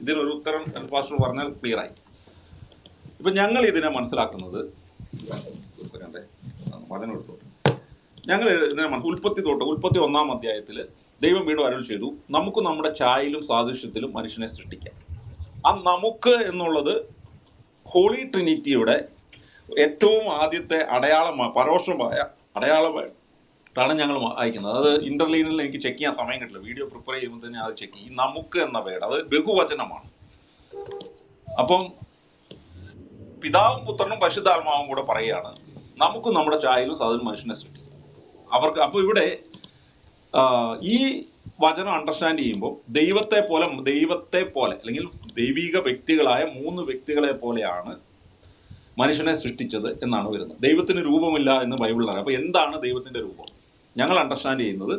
ഇതിനൊരു ഉത്തരം പാസ്റ്റർ പറഞ്ഞാൽ ക്ലിയർ ആയി. ഇപ്പൊ ഞങ്ങൾ ഇതിനെ മനസ്സിലാക്കുന്നത് വചനെടുത്തു. ഞങ്ങൾ ഇതിനെ ഉൽപ്പത്തി 1-ാം അധ്യായത്തിൽ ദൈവം വീണ്ടും അരുൾ ചെയ്തു, നമുക്ക് നമ്മുടെ ഛായയിലും സാദൃശ്യത്തിലും മനുഷ്യനെ സൃഷ്ടിക്കാം. ആ നമുക്ക് എന്നുള്ളത് ഹോളി ട്രിനിറ്റിയുടെ ഏറ്റവും ആദ്യത്തെ അടയാളമാണ്, പരോക്ഷമായ അടയാളമായിട്ടാണ് ഞങ്ങൾ അയക്കുന്നത്. അത് ഇന്റർലീനിൽ എനിക്ക് ചെക്ക് ചെയ്യാൻ സമയം കിട്ടില്ല, വീഡിയോ പ്രിപ്പയർ ചെയ്യുമ്പോൾ തന്നെ അത് ചെക്ക് ചെയ്യും. നമുക്ക് എന്ന വേർഡ് അത് ബഹുവചനമാണ്. അപ്പം പിതാവും പുത്രനും പരിശുദ്ധാത്മാവും കൂടെ പറയുകയാണ്, നമുക്ക് നമ്മുടെ ഛായയിലും സാദൃശ്യത്തിലും മനുഷ്യനെ സൃഷ്ടിക്കാം. അവർക്ക് അപ്പോൾ ഇവിടെ ഈ വചനം അണ്ടർസ്റ്റാൻഡ് ചെയ്യുമ്പോൾ ദൈവത്തെ പോലെ അല്ലെങ്കിൽ ദൈവിക വ്യക്തികളായ 3 വ്യക്തികളെ പോലെയാണ് മനുഷ്യനെ സൃഷ്ടിച്ചത് എന്നാണ് വരുന്നത്. ദൈവത്തിന് രൂപമില്ല എന്ന് ബൈബിളിൽ അറിയാം. അപ്പോൾ എന്താണ് ദൈവത്തിൻ്റെ രൂപം? ഞങ്ങൾ അണ്ടർസ്റ്റാൻഡ് ചെയ്യുന്നത്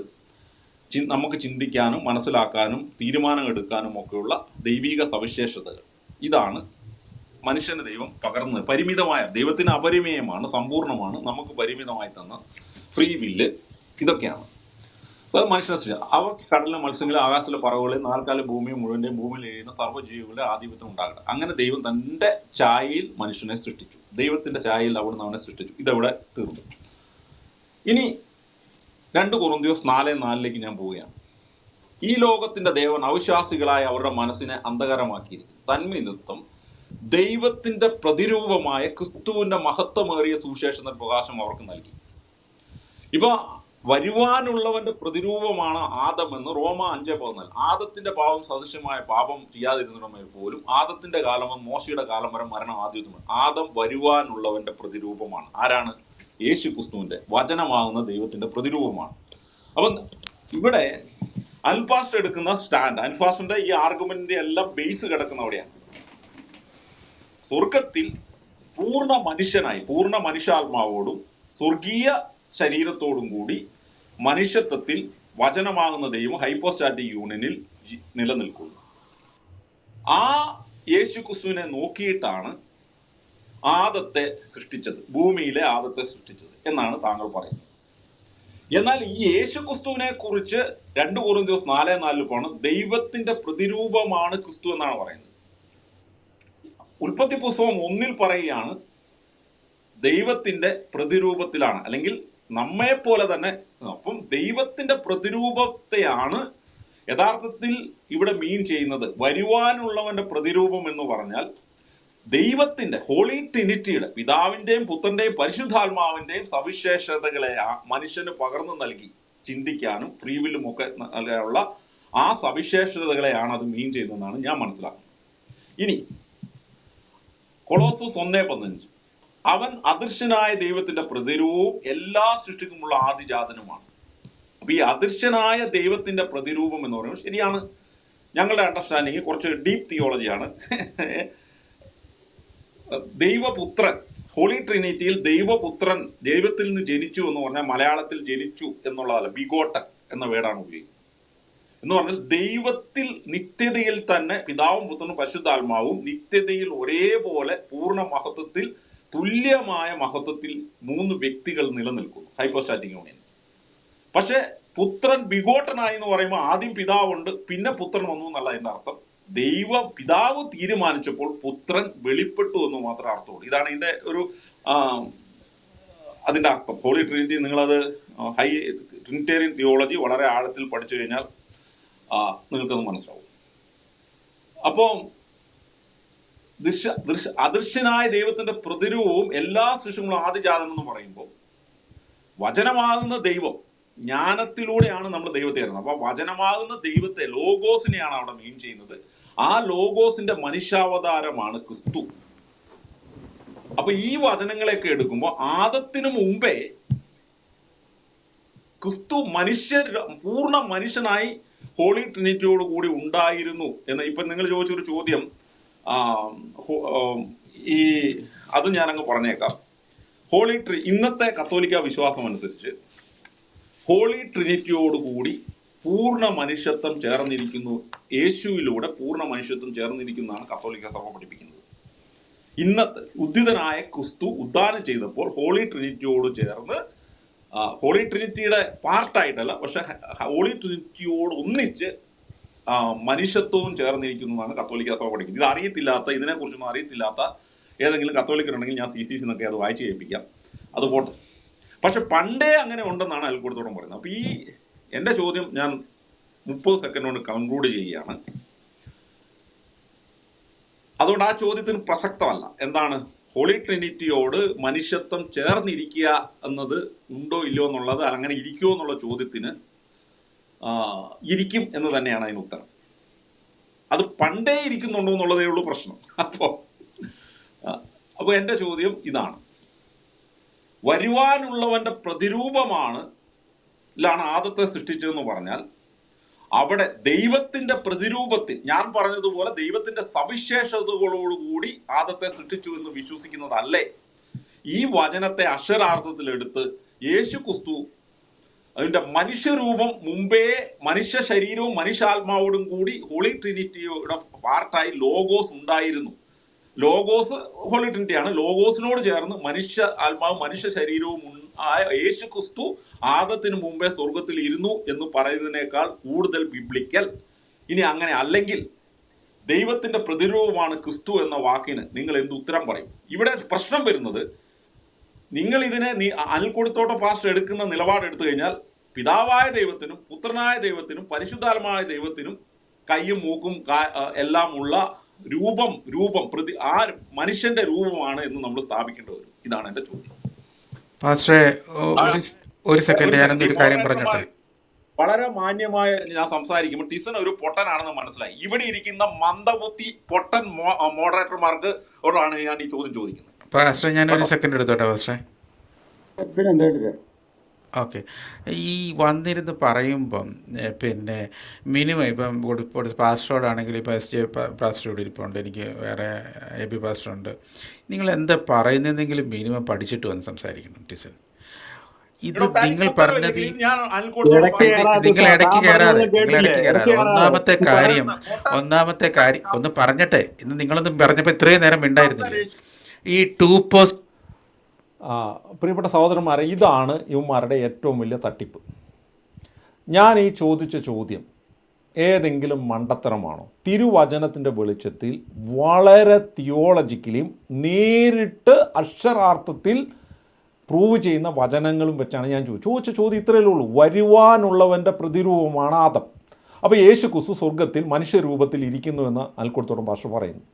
നമുക്ക് ചിന്തിക്കാനും മനസ്സിലാക്കാനും തീരുമാനം എടുക്കാനും ഒക്കെയുള്ള ദൈവിക സവിശേഷതകൾ, ഇതാണ് മനുഷ്യന് ദൈവം പകർന്നത്. പരിമിതമായ, ദൈവത്തിന് അപരിമേയമാണ്, സമ്പൂർണ്ണമാണ്, നമുക്ക് പരിമിതമായി തന്ന ഫ്രീ വില്ല്, ഇതൊക്കെയാണ്. സോ അത് മനുഷ്യനെ സൃഷ്ടിച്ചത്. അവർക്ക് കടലിലെ മത്സ്യങ്ങളെ, ആകാശത്തിലെ പറവുകളെ, 4 കാല ഭൂമിയെ മുഴുവൻ്റെയും ഭൂമിയിൽ എഴുതുന്ന സർവ്വജീവികളുടെ ആധിപത്യം ഉണ്ടാകട്ടെ. അങ്ങനെ ദൈവം തൻ്റെ ഛായയിൽ മനുഷ്യനെ സൃഷ്ടിച്ചു. ദൈവത്തിൻ്റെ ഛായയിൽ അവിടുന്ന് അവനെ സൃഷ്ടിച്ചു. ഇതവിടെ തീർന്നു. ഇനി 2 കൊരിന്ത്യർ 4:4 ഞാൻ പോവുകയാണ്. ഈ ലോകത്തിന്റെ ദേവൻ അവിശ്വാസികളായ അവരുടെ മനസ്സിനെ അന്ധകാരമാക്കിയിരിക്കുന്നു. തന്മയത്വം ദൈവത്തിന്റെ പ്രതിരൂപമായ ക്രിസ്തുവിന്റെ മഹത്വമേറിയ സുവിശേഷത്തിന്റെ പ്രകാശം അവർക്ക് നൽകി. ഇപ്പൊ വരുവാനുള്ളവന്റെ പ്രതിരൂപമാണ് ആദം എന്ന് റോമ 5:14. ആദത്തിന്റെ പാപം സദൃശ്യമായ പാപം ചെയ്യാതിരുന്നവർ പോലും ആദത്തിന്റെ കാലം മോശയുടെ കാലം വരെ മരണം ആദ്യമാണ്. ആദം വരുവാനുള്ളവന്റെ പ്രതിരൂപമാണ്. ആരാണ്? യേശു ക്രിസ്തുവിന്റെ വചനമാകുന്ന ദൈവത്തിന്റെ പ്രതിരൂപമാണ്. അപ്പം ഇവിടെ അൽപാസ്റ്റർ എടുക്കുന്ന സ്റ്റാൻഡ്, അൽപാസ്റ്ററിന്റെ ഈ ആർഗ്യുമെന്റിന്റെ എല്ലാം ബേസ് കിടക്കുന്ന അവിടെയാണ്. സ്വർഗത്തിൽ പൂർണ്ണ മനുഷ്യനായി, പൂർണ്ണ മനുഷ്യാത്മാവോടും സ്വർഗീയ ശരീരത്തോടും കൂടി മനുഷ്യത്വത്തിൽ വചനമാകുന്ന ദൈവം ഹൈപ്പോസ്റ്റാറ്റിക് യൂണിയനിൽ നിലനിൽക്കുന്നു. ആ യേശു ക്രിസ്തുവിനെ നോക്കിയിട്ടാണ് ആദത്തെ സൃഷ്ടിച്ചത്, ഭൂമിയിലെ ആദത്തെ സൃഷ്ടിച്ചത് എന്നാണ് താങ്കൾ പറയുന്നത്. എന്നാൽ ഈ യേശു ക്രിസ്തുവിനെ കുറിച്ച് 2 കൊരിന്ത്യർ 4:4 പോണ് ദൈവത്തിന്റെ പ്രതിരൂപമാണ് ക്രിസ്തു എന്നാണ് പറയുന്നത്. ഉൽപ്പത്തി പുസ്തകം 1 പറയുകയാണ് ദൈവത്തിന്റെ പ്രതിരൂപത്തിലാണ്, അല്ലെങ്കിൽ നമ്മെ പോലെ തന്നെ. അപ്പം ദൈവത്തിന്റെ പ്രതിരൂപത്തെയാണ് യഥാർത്ഥത്തിൽ ഇവിടെ മീൻ ചെയ്യുന്നത്. വരുവാനുള്ളവന്റെ പ്രതിരൂപം എന്ന് പറഞ്ഞാൽ ദൈവത്തിന്റെ ഹോളി ട്രിനിറ്റിയുടെ, പിതാവിന്റെയും പുത്രന്റെയും പരിശുദ്ധാത്മാവിന്റെയും സവിശേഷതകളെ മനുഷ്യന് പകർന്നു നൽകി ചിന്തിക്കാനും ഫ്രീ വില്ലും ഒക്കെ നൽകാനുള്ള ആ സവിശേഷതകളെയാണ് അത് മീൻ ചെയ്യുന്നതെന്നാണ് ഞാൻ മനസ്സിലാക്കുന്നത്. ഇനി കൊളോസസ് 1:15 അവൻ അദൃശ്യനായ ദൈവത്തിന്റെ പ്രതിരൂപവും എല്ലാ സൃഷ്ടിക്കുമുള്ള ആദിജാതനുമാണ്. അപ്പൊ ഈ അദൃശ്യനായ ദൈവത്തിന്റെ പ്രതിരൂപം എന്ന് പറയുന്നത് ശരിയാണ്. ഞങ്ങളുടെ അണ്ടർസ്റ്റാൻഡിങ് കുറച്ച് ഡീപ്പ് തിയോളജിയാണ്. ദൈവപുത്രൻ, ഹോളി ട്രിനിറ്റിയിൽ ദൈവപുത്രൻ ദൈവത്തിൽ നിന്ന് ജനിച്ചു എന്ന് പറഞ്ഞാൽ മലയാളത്തിൽ ജനിച്ചു എന്നുള്ളതല്ല, ബിഗോട്ടൻ എന്ന വേർഡാണ് ഉപയോഗിക്കുന്നത്. എന്ന് പറഞ്ഞാൽ ദൈവത്തിൽ നിത്യതയിൽ തന്നെ പിതാവും പുത്രനും പരിശുദ്ധാത്മാവും നിത്യതയിൽ ഒരേപോലെ പൂർണ്ണ മഹത്വത്തിൽ, തുല്യമായ മഹത്വത്തിൽ 3 വ്യക്തികൾ നിലനിൽക്കുന്നു ഹൈപ്പോസ്റ്റാറ്റിക് യൂണിയൻ. പക്ഷെ പുത്രൻ ബിഗോട്ടനായി എന്ന് പറയുമ്പോൾ ആദ്യം പിതാവുണ്ട്, പിന്നെ പുത്രൻ വന്നു എന്നല്ല അതിന്റെ അർത്ഥം. പിതാവ് തീരുമാനിച്ചപ്പോൾ പുത്രൻ വെളിപ്പെട്ടു എന്ന് മാത്രമേ അർത്ഥമുള്ളൂ. ഇതാണ് ഇതിന്റെ ഒരു അതിന്റെ അർത്ഥം. ഹോളി ട്രിനിറ്റി, നിങ്ങളത് ട്രിനിറ്റേറിയൻ തിയോളജി വളരെ ആഴത്തിൽ പഠിച്ചു കഴിഞ്ഞാൽ നിങ്ങൾക്കത് മനസ്സിലാവും. അപ്പോൾ അദൃശ്യനായ ദൈവത്തിന്റെ പ്രതിരൂപവും എല്ലാ സൃഷ്ടികളും ആദിജാതൻ എന്ന് പറയുമ്പോൾ വചനമാകുന്ന ദൈവം, ജ്ഞാനത്തിലൂടെയാണ് നമ്മൾ ദൈവത്തെ അറിയുന്നത്. അപ്പൊ വചനമാകുന്ന ദൈവത്തെ, ലോഗോസിനെയാണ് അവിടെ മീൻ ചെയ്യുന്നത്. ആ ലോഗോസിന്റെ മനുഷ്യാവതാരമാണ് ക്രിസ്തു. അപ്പൊ ഈ വചനങ്ങളെയൊക്കെ എടുക്കുമ്പോൾ ആദത്തിന് മുമ്പേ ക്രിസ്തു പൂർണ്ണ മനുഷ്യനായി ഹോളി ട്രിനിറ്റിയോട് കൂടി ഉണ്ടായിരുന്നു എന്ന്. ഇപ്പൊ നിങ്ങൾ ചോദിച്ചൊരു ചോദ്യം, അത് ഞാനങ്ങ് പറഞ്ഞേക്കാം. ഇന്നത്തെ കത്തോലിക്ക വിശ്വാസം അനുസരിച്ച് ഹോളി ട്രിനിറ്റിയോടുകൂടി പൂർണ്ണ മനുഷ്യത്വം ചേർന്നിരിക്കുന്നു, യേശുവിലൂടെ പൂർണ്ണ മനുഷ്യത്വം ചേർന്നിരിക്കുന്നതാണ് കത്തോലിക്ക സഭ പഠിപ്പിക്കുന്നത്. ഇന്നത്തെ ഉദ്ധിതനായ ക്രിസ്തു ഉദ്ധാനം ചെയ്തപ്പോൾ ഹോളി ട്രിനിറ്റിയോട് ചേർന്ന്, ഹോളി ട്രിനിറ്റിയുടെ പാർട്ടായിട്ടല്ല, പക്ഷെ ഹോളി ട്രിനിറ്റിയോട് ഒന്നിച്ച് മനുഷ്യത്വവും ചേർന്നിരിക്കുന്നതാണ് കത്തോലിക്ക സഭ പഠിക്കുന്നത്. ഇത് അറിയത്തില്ലാത്ത, ഇതിനെക്കുറിച്ചൊന്നും അറിയത്തില്ലാത്ത ഏതെങ്കിലും കത്തോലിക്കരുണ്ടെങ്കിൽ ഞാൻ CCC എന്നൊക്കെ അത് വായിച്ച് കേൾപ്പിക്കാം, അത് പോട്ടെ. പക്ഷെ പണ്ടേ അങ്ങനെ ഉണ്ടെന്നാണ് അയൽക്കൂട്ടത്തോടും പറയുന്നത്. അപ്പോൾ ഈ എൻ്റെ ചോദ്യം ഞാൻ 30 സെക്കൻഡ് കൊണ്ട് കൺക്ലൂഡ് ചെയ്യുകയാണ്. അതുകൊണ്ട് ആ ചോദ്യത്തിന് പ്രസക്തമല്ല. എന്താണ് ഹോളി ട്രിനിറ്റിയോട് മനുഷ്യത്വം ചേർന്നിരിക്കുക എന്നത് ഉണ്ടോ ഇല്ലയോ എന്നുള്ളത്, അങ്ങനെ ഇരിക്കുമോ എന്നുള്ള ചോദ്യത്തിന് ഇരിക്കും എന്ന് തന്നെയാണ് അതിന് ഉത്തരം. അത് പണ്ടേ ഇരിക്കുന്നുണ്ടോ എന്നുള്ളതേ ഉള്ളൂ പ്രശ്നം. അപ്പോൾ എൻ്റെ ചോദ്യം ഇതാണ്: വരുവാനുള്ളവന്റെ പ്രതിരൂപമാണ് ആദത്തെ സൃഷ്ടിച്ചതെന്ന് പറഞ്ഞാൽ, അവിടെ ദൈവത്തിന്റെ പ്രതിരൂപത്തിൽ, ഞാൻ പറഞ്ഞതുപോലെ ദൈവത്തിന്റെ സവിശേഷതകളോടുകൂടി ആദത്തെ സൃഷ്ടിച്ചു എന്ന് വിശ്വസിക്കുന്നതല്ലേ ഈ വചനത്തെ അക്ഷരാർത്ഥത്തിലെടുത്ത് യേശു ക്രിസ്തു അതിന്റെ മനുഷ്യരൂപം മുമ്പേ മനുഷ്യ ശരീരവും മനുഷ്യാത്മാവോടും കൂടി ഹോളി ട്രിനിറ്റിയുടെ പാർട്ടായി ലോഗോസ് ഉണ്ടായിരുന്നു. ലോഗോസ് ഹോളി ട്രിനിറ്റിയാണ്. ലോഗോസിനോട് ചേർന്ന് മനുഷ്യ ആത്മാവും മനുഷ്യ ശരീരവും ആയ യേശു ക്രിസ്തു ആദത്തിന് മുമ്പേ സ്വർഗത്തിൽ ഇരുന്നു എന്ന് പറയുന്നതിനേക്കാൾ കൂടുതൽ ബിബ്ലിക്കൽ. ഇനി അങ്ങനെ അല്ലെങ്കിൽ ദൈവത്തിന്റെ പ്രതിരൂപമാണ് ക്രിസ്തു എന്ന വാക്കിന് നിങ്ങൾ എന്ത് ഉത്തരം പറയും? ഇവിടെ പ്രശ്നം വരുന്നത്, നിങ്ങൾ ഇതിനെ അനിൽക്കൊടുത്തോട്ട പാസ്റ്റർ എടുക്കുന്ന നിലപാടെടുത്തു കഴിഞ്ഞാൽ പിതാവായ ദൈവത്തിനും പുത്രനായ ദൈവത്തിനും പരിശുദ്ധാത്മാവായ ദൈവത്തിനും കയ്യും മൂക്കും എല്ലാം ഉള്ള രൂപം ആ മനുഷ്യന്റെ രൂപമാണ് എന്ന് നമ്മൾ സ്ഥാപിക്കേണ്ടി വരും. ഇതാണ് എന്റെ ചോദ്യം. പാസ്റ്ററെ ഒരു സെക്കൻഡ്, ഞാനൊരു കാര്യം പറഞ്ഞോട്ടെ. വളരെ മാന്യമായ ഞാൻ സംസാരിക്കുമ്പോൾ ടിസൺ ഒരു പൊട്ടനാണെന്ന് മനസ്സിലായി. ഇവിടെ ഇരിക്കുന്ന മന്ദബുദ്ധി പൊട്ടൻ മോഡറേറ്റർമാർക്ക് ഓടാണ് ഞാൻ ഈ ചോദ്യം ചോദിക്കുന്നത്. പാസ്റ്ററെ ഞാനൊരു സെക്കൻഡ് എടുത്തോട്ടെ പാസ്റ്ററെ. ഓക്കെ, ഈ വന്നിരുന്ന് പറയുമ്പം പിന്നെ മിനിമം ഇപ്പം പാസ്റ്ററോടാണെങ്കിൽ ഇപ്പോൾ SJ പാസ്റ്ററോട് ഇരിപ്പുണ്ട്, എനിക്ക് വേറെ AB പാസ്റ്ററുണ്ട്. നിങ്ങൾ എന്താ പറയുന്നതെങ്കിലും മിനിമം പഠിച്ചിട്ട് വന്ന് സംസാരിക്കണം ടിസൺ. ഇത് നിങ്ങൾ പറഞ്ഞത് നിങ്ങൾ ഇടയ്ക്ക് കയറാതെ ഒന്നാമത്തെ കാര്യം ഒന്ന് പറഞ്ഞട്ടെ. ഇന്ന് നിങ്ങളൊന്നും പറഞ്ഞപ്പോൾ ഇത്രയും നേരം ഉണ്ടായിരുന്നില്ലേ ഈ 2 പ്രിയപ്പെട്ട സഹോദരന്മാരെ, ഇതാണ് ഇവന്മാരുടെ ഏറ്റവും വലിയ തട്ടിപ്പ്. ഞാൻ ഈ ചോദിച്ച ചോദ്യം ഏതെങ്കിലും മണ്ടത്തരമാണോ? തിരുവചനത്തിൻ്റെ വെളിച്ചത്തിൽ വളരെ തിയോളജിക്കലിയും നേരിട്ട് അക്ഷരാർത്ഥത്തിൽ പ്രൂവ് ചെയ്യുന്ന വചനങ്ങളും വെച്ചാണ് ഞാൻ ചോദിച്ച ചോദ്യം ഇത്രയേ ഉള്ളൂ. വരുവാനുള്ളവൻ്റെ പ്രതിരൂപമാണ് ആദം. അപ്പോൾ യേശു ക്രിസ്തു സ്വർഗത്തിൽ മനുഷ്യരൂപത്തിൽ ഇരിക്കുന്നു എന്ന് അൽക്കൊടുത്തോളം ഭാഷ പറയുന്നു.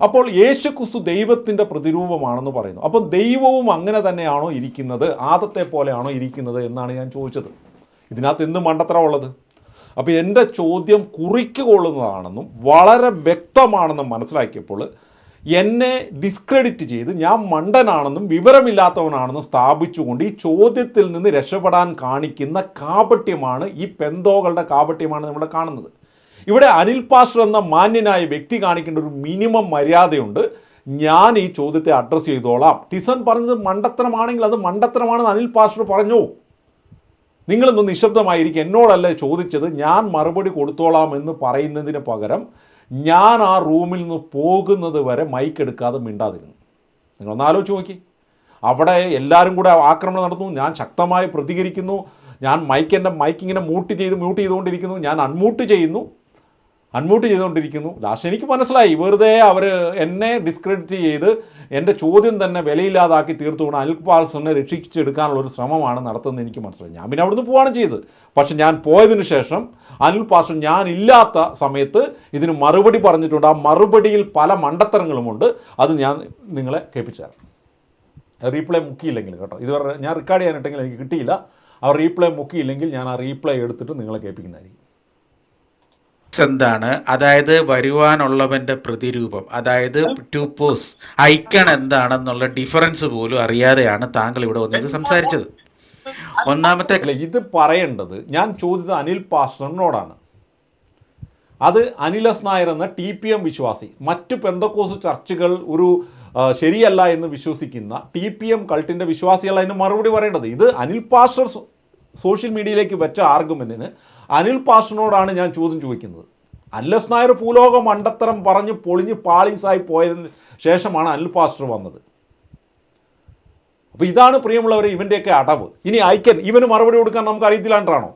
അപ്പോൾ യേശു ക്രിസ്തു ദൈവത്തിൻ്റെ പ്രതിരൂപമാണെന്ന് പറയുന്നു. അപ്പം ദൈവവും അങ്ങനെ തന്നെയാണോ ഇരിക്കുന്നത്, ആദത്തെ പോലെയാണോ ഇരിക്കുന്നത് എന്നാണ് ഞാൻ ചോദിച്ചത്. ഇതിനകത്ത് എന്ത് മണ്ടത്തരമുള്ളത്? അപ്പോൾ എൻ്റെ ചോദ്യം കുറിക്കുകൊള്ളുന്നതാണെന്നും വളരെ വ്യക്തമാണെന്നും മനസ്സിലാക്കിയപ്പോൾ എന്നെ ഡിസ്ക്രെഡിറ്റ് ചെയ്ത് ഞാൻ മണ്ടനാണെന്നും വിവരമില്ലാത്തവനാണെന്നും സ്ഥാപിച്ചുകൊണ്ട് ഈ ചോദ്യത്തിൽ നിന്ന് രക്ഷപ്പെടാൻ കാണിക്കുന്ന കാപട്യമാണ്, ഈ പെന്തോകളുടെ കാപട്യമാണ് നമ്മൾ കാണുന്നത്. ഇവിടെ അനിൽ പാസ്റ്റർ എന്ന മാന്യനായ വ്യക്തി കാണിക്കേണ്ട ഒരു മിനിമം മര്യാദയുണ്ട്. ഞാൻ ഈ ചോദ്യത്തെ അഡ്രസ്സ് ചെയ്തോളാം. ടിസൺ പറഞ്ഞത് മണ്ടത്തരമാണെങ്കിൽ അത് മണ്ടത്തരമാണെന്ന് അനിൽ പാസ്റ്റർ പറഞ്ഞു. നിങ്ങളൊന്ന് നിശബ്ദമായിരിക്കും. എന്നോടല്ല ചോദിച്ചത്, ഞാൻ മറുപടി കൊടുത്തോളാം എന്ന് പറയുന്നതിന് പകരം ഞാൻ ആ റൂമിൽ നിന്ന് പോകുന്നത് വരെ മൈക്ക് എടുക്കാതെ മിണ്ടാതിരുന്നു. നിങ്ങളൊന്ന് ആലോചിച്ച് നോക്കി. അവിടെ എല്ലാവരും കൂടെ ആക്രമണം നടത്തുന്നു, ഞാൻ ശക്തമായി പ്രതികരിക്കുന്നു, ഞാൻ എൻ്റെ മൈക്ക് ഇങ്ങനെ മ്യൂട്ട് ചെയ്തുകൊണ്ടിരിക്കുന്നു, ഞാൻ അൺമ്യൂട്ട് ചെയ്തുകൊണ്ടിരിക്കുന്നു. ലാസ്റ്റ് എനിക്ക് മനസ്സിലായി, വെറുതെ അവർ എന്നെ ഡിസ്ക്രെഡിറ്റ് ചെയ്ത് എൻ്റെ ചോദ്യം തന്നെ വിലയില്ലാതാക്കി തീർത്തുകൊണ്ട് അനിൽ പാസ്റ്ററിനെ രക്ഷിച്ചെടുക്കാനുള്ളൊരു ശ്രമമാണ് നടത്തുന്നത് എനിക്ക് മനസ്സിലായി. ഞാൻ പിന്നെ അവിടുന്ന് പോവുകയാണ് ചെയ്തത്. പക്ഷെ ഞാൻ പോയതിന് ശേഷം അനിൽ പാസ്റ്റർ ഞാൻ ഇല്ലാത്ത സമയത്ത് ഇതിന് മറുപടി പറഞ്ഞിട്ടുണ്ട്. ആ മറുപടിയിൽ പല മണ്ടത്തരങ്ങളുമുണ്ട്. അത് ഞാൻ നിങ്ങളെ കേൾപ്പിച്ചു തരാം. റീപ്ലേ മുക്കിയില്ലെങ്കിൽ കേട്ടോ, ഇതുവരെ ഞാൻ റെക്കോർഡ് ചെയ്യാനിട്ടെങ്കിൽ എനിക്ക് കിട്ടിയില്ല. ആ റീപ്ലേ മുക്കിയില്ലെങ്കിൽ ഞാൻ ആ റീപ്ലേ എടുത്തിട്ട് നിങ്ങളെ കേൾപ്പിക്കുന്നതായിരിക്കും. എന്താണ്, അതായത് വരുവാനുള്ളവന്റെ പ്രതിരൂപം, അതായത് ടൂപ്പോസ് ഐക്കൺ എന്താണെന്നുള്ള ഡിഫറൻസ് പോലും അറിയാതെയാണ് താങ്കൾ ഇവിടെ വന്നത് സംസാരിച്ചത്. ഒന്നാമത്തെ ഇത് പറയേണ്ടത് ഞാൻ ചോദിച്ചത് അനിൽ പാസ്റ്ററിനോടാണ്. അത് അനിലസ് നായർ എന്ന TPM വിശ്വാസി, മറ്റു പെന്തക്കോസ് ചർച്ചുകൾ ഒരു ശരിയല്ല എന്ന് വിശ്വസിക്കുന്ന TPM കൾട്ടിൻ്റെ വിശ്വാസികൾ അതിന് മറുപടി പറയേണ്ടത്. ഇത് അനിൽ പാസ്റ്റർ സോഷ്യൽ മീഡിയയിലേക്ക് വെച്ച ആർഗ്യുമെൻറ്റിന് അനിൽ പാസ്റ്ററിനോടാണ് ഞാൻ ചോദ്യം ചോദിക്കുന്നത്. അല്ലസ് നായർ ഭൂലോക മണ്ടത്തരം പറഞ്ഞ് പൊളിഞ്ഞ് പാളീസായി പോയതിന് ശേഷമാണ് അനിൽ പാസ്റ്റർ വന്നത്. അപ്പോൾ ഇതാണ് പ്രിയമുള്ളവരെ ഇവൻ്റെയൊക്കെ അടവ്. ഇനി ഇവന് മറുപടി കൊടുക്കാൻ നമുക്ക് അറിയത്തില്ലാണ്ടാണോ?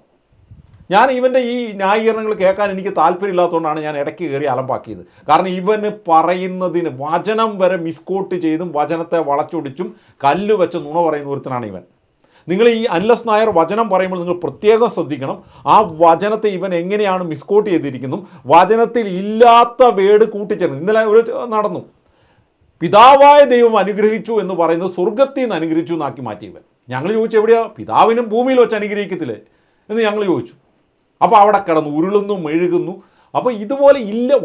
ഞാൻ ഇവൻ്റെ ഈ ന്യായീകരണങ്ങൾ കേൾക്കാൻ എനിക്ക് താല്പര്യമില്ലാത്തതുകൊണ്ടാണ് ഞാൻ ഇടയ്ക്ക് കയറി അലമ്പാക്കിയത്. കാരണം ഇവന് പറയുന്നതിന് വചനം വരെ മിസ്കോട്ട് ചെയ്തും വചനത്തെ വളച്ചൊടിച്ചും കല്ല് വെച്ച് നുണ പറയുന്ന ഒരുത്തനാണ് ഇവൻ. നിങ്ങൾ ഈ അനിലസ് നായർ വചനം പറയുമ്പോൾ നിങ്ങൾ പ്രത്യേകം ശ്രദ്ധിക്കണം. ആ വചനത്തെ ഇവൻ എങ്ങനെയാണ് മിസ്കോട്ട് ചെയ്തിരിക്കുന്നു. വചനത്തിൽ ഇല്ലാത്ത വേട് കൂട്ടിച്ചേർന്ന് ഇന്നലെ ഒരു നടന്നു. പിതാവായ ദൈവം അനുഗ്രഹിച്ചു എന്ന് പറയുന്നത് സ്വർഗത്തിൽ നിന്ന് അനുഗ്രഹിച്ചു എന്നാക്കി മാറ്റി ഇവൻ. ഞങ്ങൾ ചോദിച്ചു എവിടെയാ പിതാവിനും ഭൂമിയിൽ വെച്ച് അനുഗ്രഹിക്കത്തില്ലേ എന്ന് ഞങ്ങൾ ചോദിച്ചു. അപ്പോൾ അവിടെ കിടന്നു ഉരുളുന്നു മെഴുകുന്നു. അപ്പോൾ ഇതുപോലെ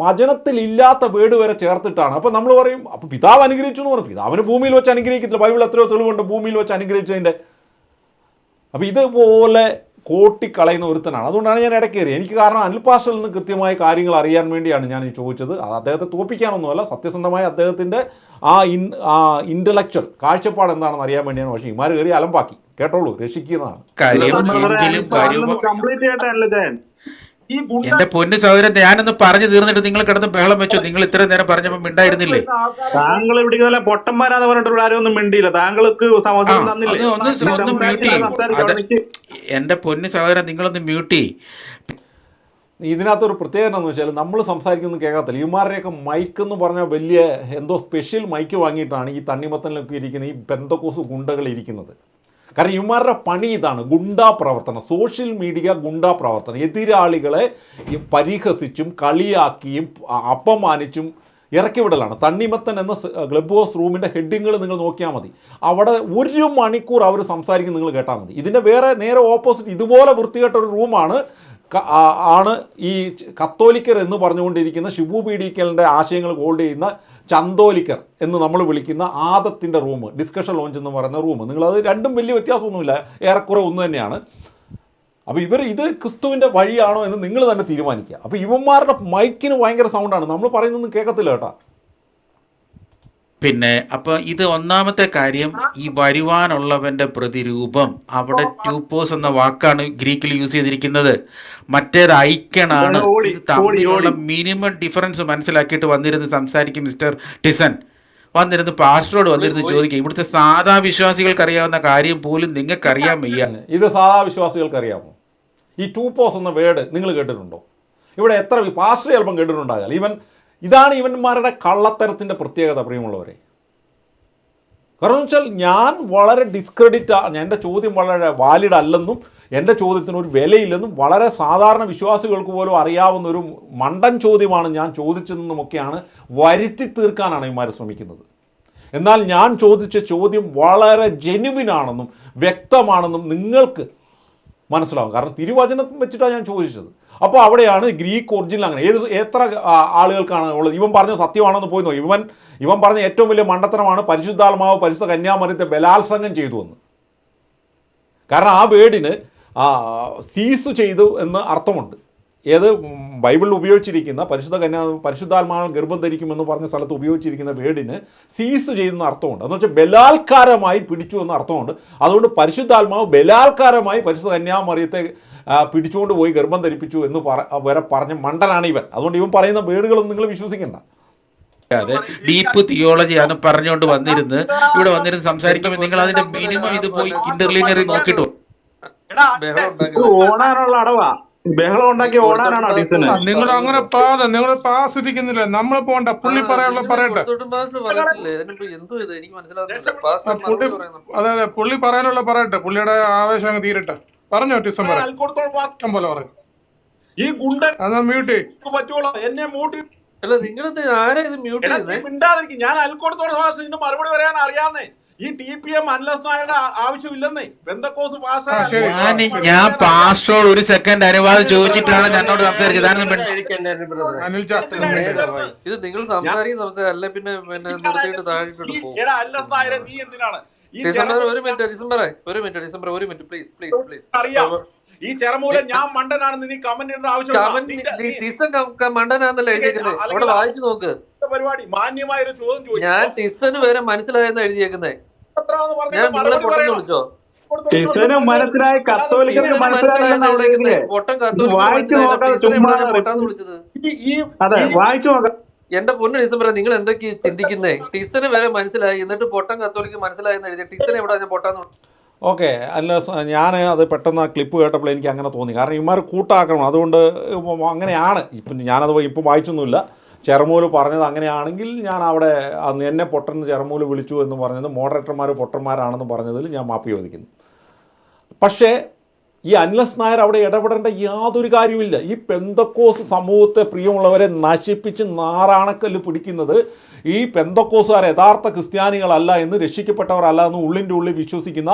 വചനത്തിൽ ഇല്ലാത്ത വേട് വരെ ചേർത്തിട്ടാണ്. അപ്പോൾ നമ്മൾ പറയും അപ്പോൾ പിതാവ് അനുഗ്രഹിച്ചു എന്ന് പറയും. പിതാവിന് ഭൂമിയിൽ വെച്ച് അനുഗ്രഹിക്കത്തില്ല. ബൈബിൾ എത്രയോ തെളിവുണ്ട് ഭൂമിയിൽ വെച്ച് അനുഗ്രഹിച്ചതിൻ്റെ. അപ്പോൾ ഇതുപോലെ കോട്ടിക്കളയുന്ന ഒരുത്തനാണ്. അതുകൊണ്ടാണ് ഞാൻ ഇടയ്ക്ക് കയറി. എനിക്ക് കാരണം അനിൽ പാസ്റ്ററിൽ നിന്ന് കൃത്യമായ കാര്യങ്ങൾ അറിയാൻ വേണ്ടിയാണ് ഞാൻ ഈ ചോദിച്ചത്. അത് അദ്ദേഹത്തെ തോപ്പിക്കാനൊന്നുമല്ല, സത്യസന്ധമായ അദ്ദേഹത്തിൻ്റെ ആ ഇൻ്റലക്ച്വൽ കാഴ്ചപ്പാട് എന്താണെന്ന് അറിയാൻ വേണ്ടിയാണ്. പക്ഷേ ഇമാർ കയറി അലമ്പാക്കി. കേട്ടോളൂ, രക്ഷിക്കുന്നതാണ്. എന്റെ പൊന്നു സഹോദരൻ, ഞാനൊന്ന് പറഞ്ഞു തീർന്നിട്ട് നിങ്ങൾ കിടന്ന് ബഹളം വെച്ചോ. നിങ്ങൾ ഇത്രയും നേരം പറഞ്ഞപ്പോൾ മിണ്ടായിരുന്നില്ലേ? താങ്കൾ ഇവിടെ പൊട്ടന്മാരാന്ന് പറഞ്ഞിട്ടുള്ള ആരും ഒന്നും മിണ്ടിയില്ല. താങ്കൾക്ക് അവസരം തന്നില്ലേ? ഒന്ന് മ്യൂട്ട്. എന്റെ പൊന്നു സഹോദരൻ, നിങ്ങളൊന്ന് മ്യൂട്ട്. ഇതിനകത്തൊരു പ്രത്യേകത എന്ന് വെച്ചാൽ നമ്മൾ സംസാരിക്കുന്നത് കേൾക്കത്തില്ല. ഇവന്മാരുടെയൊക്കെ മൈക്ക് എന്ന് പറഞ്ഞാൽ വലിയ എന്തോ സ്പെഷ്യൽ മൈക്ക് വാങ്ങിയിട്ടാണ് ഈ തണ്ണിമത്തനിലൊക്കെ ഇരിക്കുന്ന ഈ പെന്തക്കോസ് ഗുണ്ടകൾ ഇരിക്കുന്നത്. കാരണം ഇവന്മാരുടെ പണി ഇതാണ്, ഗുണ്ടാ പ്രവർത്തനം, സോഷ്യൽ മീഡിയ ഗുണ്ടാ പ്രവർത്തനം. എതിരാളികളെ പരിഹസിച്ചും കളിയാക്കിയും അപമാനിച്ചും ഇറക്കി വിടലാണ്. തണ്ണിമത്തൻ എന്ന ക്ലബ് ഹൗസ് റൂമിൻ്റെ ഹെഡിങ്ങൾ നിങ്ങൾ നോക്കിയാൽ മതി. അവിടെ 1 മണിക്കൂർ അവർ സംസാരിക്കുന്നത് നിങ്ങൾ കേട്ടാൽ മതി. ഇതിൻ്റെ നേരെ ഓപ്പോസിറ്റ് ഇതുപോലെ വൃത്തികെട്ടൊരു റൂമാണ് ഈ കത്തോലിക്കർ എന്ന് പറഞ്ഞുകൊണ്ടിരിക്കുന്ന ഷിബു പീഡിക്കലിൻ്റെ ആശയങ്ങൾ ഹോൾഡ് ചെയ്യുന്ന ചന്തോലിക്കർ എന്ന് നമ്മൾ വിളിക്കുന്ന ആദത്തിൻ്റെ റൂം, ഡിസ്കഷൻ ലോഞ്ച് എന്ന് പറയുന്ന റൂം. നിങ്ങളത് രണ്ടും വലിയ വ്യത്യാസമൊന്നുമില്ല, ഏറെക്കുറെ ഒന്ന് തന്നെയാണ്. അപ്പോൾ ഇത് ക്രിസ്തുവിൻ്റെ വഴിയാണോ എന്ന് നിങ്ങൾ തന്നെ തീരുമാനിക്കുക. അപ്പോൾ ഇവന്മാരുടെ മൈക്കിന് ഭയങ്കര സൗണ്ടാണ്, നമ്മൾ പറയുന്നൊന്നും കേൾക്കത്തില്ല കേട്ടോ. പിന്നെ അപ്പോൾ ഇത് ഒന്നാമത്തെ കാര്യം, ഈ വരുവാനുള്ളവന്റെ പ്രതിരൂപം. അവിടെ ട്യൂപ്പോസ് എന്ന വാക്കാണ് ഗ്രീക്കിൽ യൂസ് ചെയ്തിരിക്കുന്നത്. മറ്റേത് ഐക്യനാണ്. ഇത് തമ്മിലുള്ള മിനിമം ഡിഫറൻസ് മനസ്സിലാക്കിയിട്ട് വന്നിരുന്ന് സംസാരിക്കും മിസ്റ്റർ ടിസൺ. വന്നിരുന്ന് പാസ്റ്ററോട് വന്നിരുന്ന് ചോദിക്കുക. ഇവിടുത്തെ സാധാ വിശ്വാസികൾക്ക് അറിയാവുന്ന കാര്യം പോലും നിങ്ങൾക്ക് അറിയാൻ വയ്യ. ഇത് സാധാ വിശ്വാസികൾക്ക് അറിയാമോ? ഈ ട്യൂപ്പോസ് എന്ന വേർഡ് നിങ്ങൾ കേട്ടിട്ടുണ്ടോ? ഇവിടെ എത്ര പാസ്റ്റർ ചിലപ്പം കേട്ടിട്ടുണ്ടാകാം. ഇതാണ് ഇവന്മാരുടെ കള്ളത്തരത്തിൻ്റെ പ്രത്യേകത പ്രിയമുള്ളവരെ. കാരണം വെച്ചാൽ ഞാൻ വളരെ എൻ്റെ ചോദ്യം വളരെ വാലിഡ് അല്ലെന്നും എൻ്റെ ചോദ്യത്തിന് ഒരു വിലയില്ലെന്നും വളരെ സാധാരണ വിശ്വാസികൾക്ക് പോലും അറിയാവുന്നൊരു മണ്ടൻ ചോദ്യമാണ് ഞാൻ ചോദിച്ചതെന്നുമൊക്കെയാണ് വരുത്തി തീർക്കാനാണ് ഇവന്മാർ ശ്രമിക്കുന്നത്. എന്നാൽ ഞാൻ ചോദിച്ച ചോദ്യം വളരെ ജെനുവിനാണെന്നും വ്യക്തമാണെന്നും നിങ്ങൾക്ക് മനസ്സിലാവും. കാരണം തിരുവചനം വെച്ചിട്ടാണ് ഞാൻ ചോദിച്ചത്. അപ്പോൾ അവിടെയാണ് ഗ്രീക്ക് ഒറിജിനൽ അങ്ങനെ എത്ര ആളുകൾക്കാണ് ഉള്ളത്. ഇവൻ പറഞ്ഞ സത്യമാണെന്ന് പോയി നോക്കി. ഇവൻ പറഞ്ഞ ഏറ്റവും വലിയ മണ്ടത്തരമാണ് പരിശുദ്ധാത്മാവ് പരിശുദ്ധ കന്യാമറിയത്തെ ബലാത്സംഗം ചെയ്തു എന്ന്. കാരണം ആ വേർഡിന് സീസ് ചെയ്തു എന്ന് അർത്ഥമുണ്ട്. ബൈബിളിൽ ഉപയോഗിച്ചിരിക്കുന്ന പരിശുദ്ധാത്മാവ് ഗർഭം ധരിക്കുമെന്ന് പറഞ്ഞ സ്ഥലത്ത് ഉപയോഗിച്ചിരിക്കുന്ന വേർഡിന് സീസ് ചെയ്യുന്ന അർത്ഥമുണ്ട്. എന്ന് വെച്ചാൽ ബലാത്കാരമായി പിടിച്ചു എന്ന അർത്ഥമുണ്ട്. അതുകൊണ്ട് പരിശുദ്ധാത്മാവ് ബലാത്കാരമായി പരിശുദ്ധ കന്യാമറിയത്തെ പിടിച്ചുകൊണ്ട് പോയി ഗർഭം ധരിപ്പിച്ചു എന്ന് വരെ പറഞ്ഞ മണ്ടനാണ് ഇവൻ. അതുകൊണ്ട് ഇവൻ പറയുന്ന വേർഡുകളൊന്നും നിങ്ങൾ വിശ്വസിക്കേണ്ട. അതെ, ഡീപ്പ് തിയോളജി ആണ് പറഞ്ഞുകൊണ്ട് ഇവിടെ വന്നിരുന്ന് സംസാരിക്കുമ്പോൾ നിങ്ങൾ അതിന്റെ മിനിമം ഇത് പോയി ഇന്റർലീനറി നോക്കിട്ടു. ഓടാനുള്ള അടവാ, ബഹളം ഉണ്ടാക്കി ഓടാനാണോ ഡിസന്? നിങ്ങൾ അങ്ങനെ നിങ്ങൾ പാസിരിക്കുന്നില്ല. നമ്മൾ പോണ്ട, പുള്ളി പറയാനുള്ള പറയട്ടെ. അതെ അതെ, പുള്ളി പറയാനുള്ള പറയട്ടെ. പുള്ളിയുടെ ആവേശം അങ്ങ് തീരട്ടെ. പറഞ്ഞോ ഡിസംബർ പോലെ പറഞ്ഞു. ഈ ഗുണ്ടൻ മ്യൂട്ട് പറ്റുള്ളൂ. എന്നെ മ്യൂട്ട് മിണ്ടാതിരിക്കും. ഞാൻ അൽക്കോടത്തോടെ മറുപടി പറയാൻ അറിയാന്നേ. ഈ TPM അനിലസ് നായരുടെ ആവശ്യമില്ലെന്നേ. പെന്തക്കോസ് ഞാൻ പാസ്റ്ററോട് ഒരു സെക്കൻഡ് അനുവാദം ചോദിച്ചിട്ടാണ് എന്നോട് സംസാരിച്ചത്. ഇത് നിങ്ങൾ സംസാരിക്കും പിന്നെ നിർത്തിയിട്ട് താഴെ അനിലസ് നായരെ നീ എന്തിനാണ് ഒരു മിനിറ്റ് ഡിസംബർ പ്ലീസ് അറിയാം. ഈ ചെറമൂല ഞാൻ മണ്ടനാണെന്ന് നീ കമന്റ് ഇടേണ്ട ആവശ്യമില്ല. മണ്ടനാന്നല്ല എഴുതിയേക്കുന്നത്. അവിടെ വായിച്ചു നോക്ക്. പരിപാടി മാന്യമായ ഒരു ചോദ്യം ചോദിച്ചു. ഞാൻ ടിസന് വരെ മനസ്സിലായെന്ന് എഴുതിയേക്കുന്നേ. ഞാൻ നിങ്ങളെ പൊട്ടെന്ന് വിളിച്ചോ? ടിസന് മനസ്സിലായി, കത്തോലിക്കർക്ക് ടിസന് മനസ്സിലായില്ലെന്ന് അവിടെ മനസ്സിലായെന്ന് എഴുതിയേ. പൊട്ടൻ ഇത് കത്തോലിക്കന് വായിച്ചു മനസ്സിലായില്ല. നോക്കാതെ ടിസനെ ചുമ്മാ ഇവിടെ പൊട്ടാന്ന് വിളിച്ചത്. അതെ, വായിച്ചു നോക്കാം. എന്റെ പൊന്ന് ഡിസംബർ, നിങ്ങൾ എന്തൊക്കെയാ ചിന്തിക്കുന്നേ? ടിസന് വരെ മനസ്സിലായി, എന്നിട്ട് പൊട്ടൻ കത്തോലിക്ക് മനസ്സിലായെന്ന് എഴുതിയ ടിസനെ എവിടെ ഞാൻ പൊട്ടാന്ന് ഓക്കെ. അല്ല, ഞാൻ അത് പെട്ടെന്ന് ആ ക്ലിപ്പ് കേട്ടപ്പോൾ എനിക്ക് അങ്ങനെ തോന്നി. കാരണം ഇമാർ കൂട്ടാക്കണം, അതുകൊണ്ട് അങ്ങനെയാണ്. ഇപ്പം ഞാനത് ഇപ്പം വായിച്ചൊന്നുമില്ല. ചെറുമൂല് പറഞ്ഞത് അങ്ങനെയാണെങ്കിൽ ഞാൻ അവിടെ അന്ന് എന്നെ പൊട്ടൻ ചെറുമൂല് വിളിച്ചു എന്ന് പറഞ്ഞത് മോഡറേറ്റർമാർ പൊട്ടന്മാരാണെന്ന് പറഞ്ഞതിൽ ഞാൻ മാപ്പ് ചോദിക്കുന്നു. പക്ഷേ ഈ അനിലസ് നായർ അവിടെ ഇടപെടേണ്ട യാതൊരു കാര്യമില്ല. ഈ പെന്തക്കോസ് സമൂഹത്തെ, പ്രിയമുള്ളവരെ, നശിപ്പിച്ച് നാറാണക്കല്ല് പിടിക്കുന്നത് ഈ പെന്തക്കോസുകാർ യഥാർത്ഥ ക്രിസ്ത്യാനികളല്ല എന്ന്, രക്ഷിക്കപ്പെട്ടവരല്ല എന്ന് ഉള്ളിൻ്റെ ഉള്ളിൽ വിശ്വസിക്കുന്ന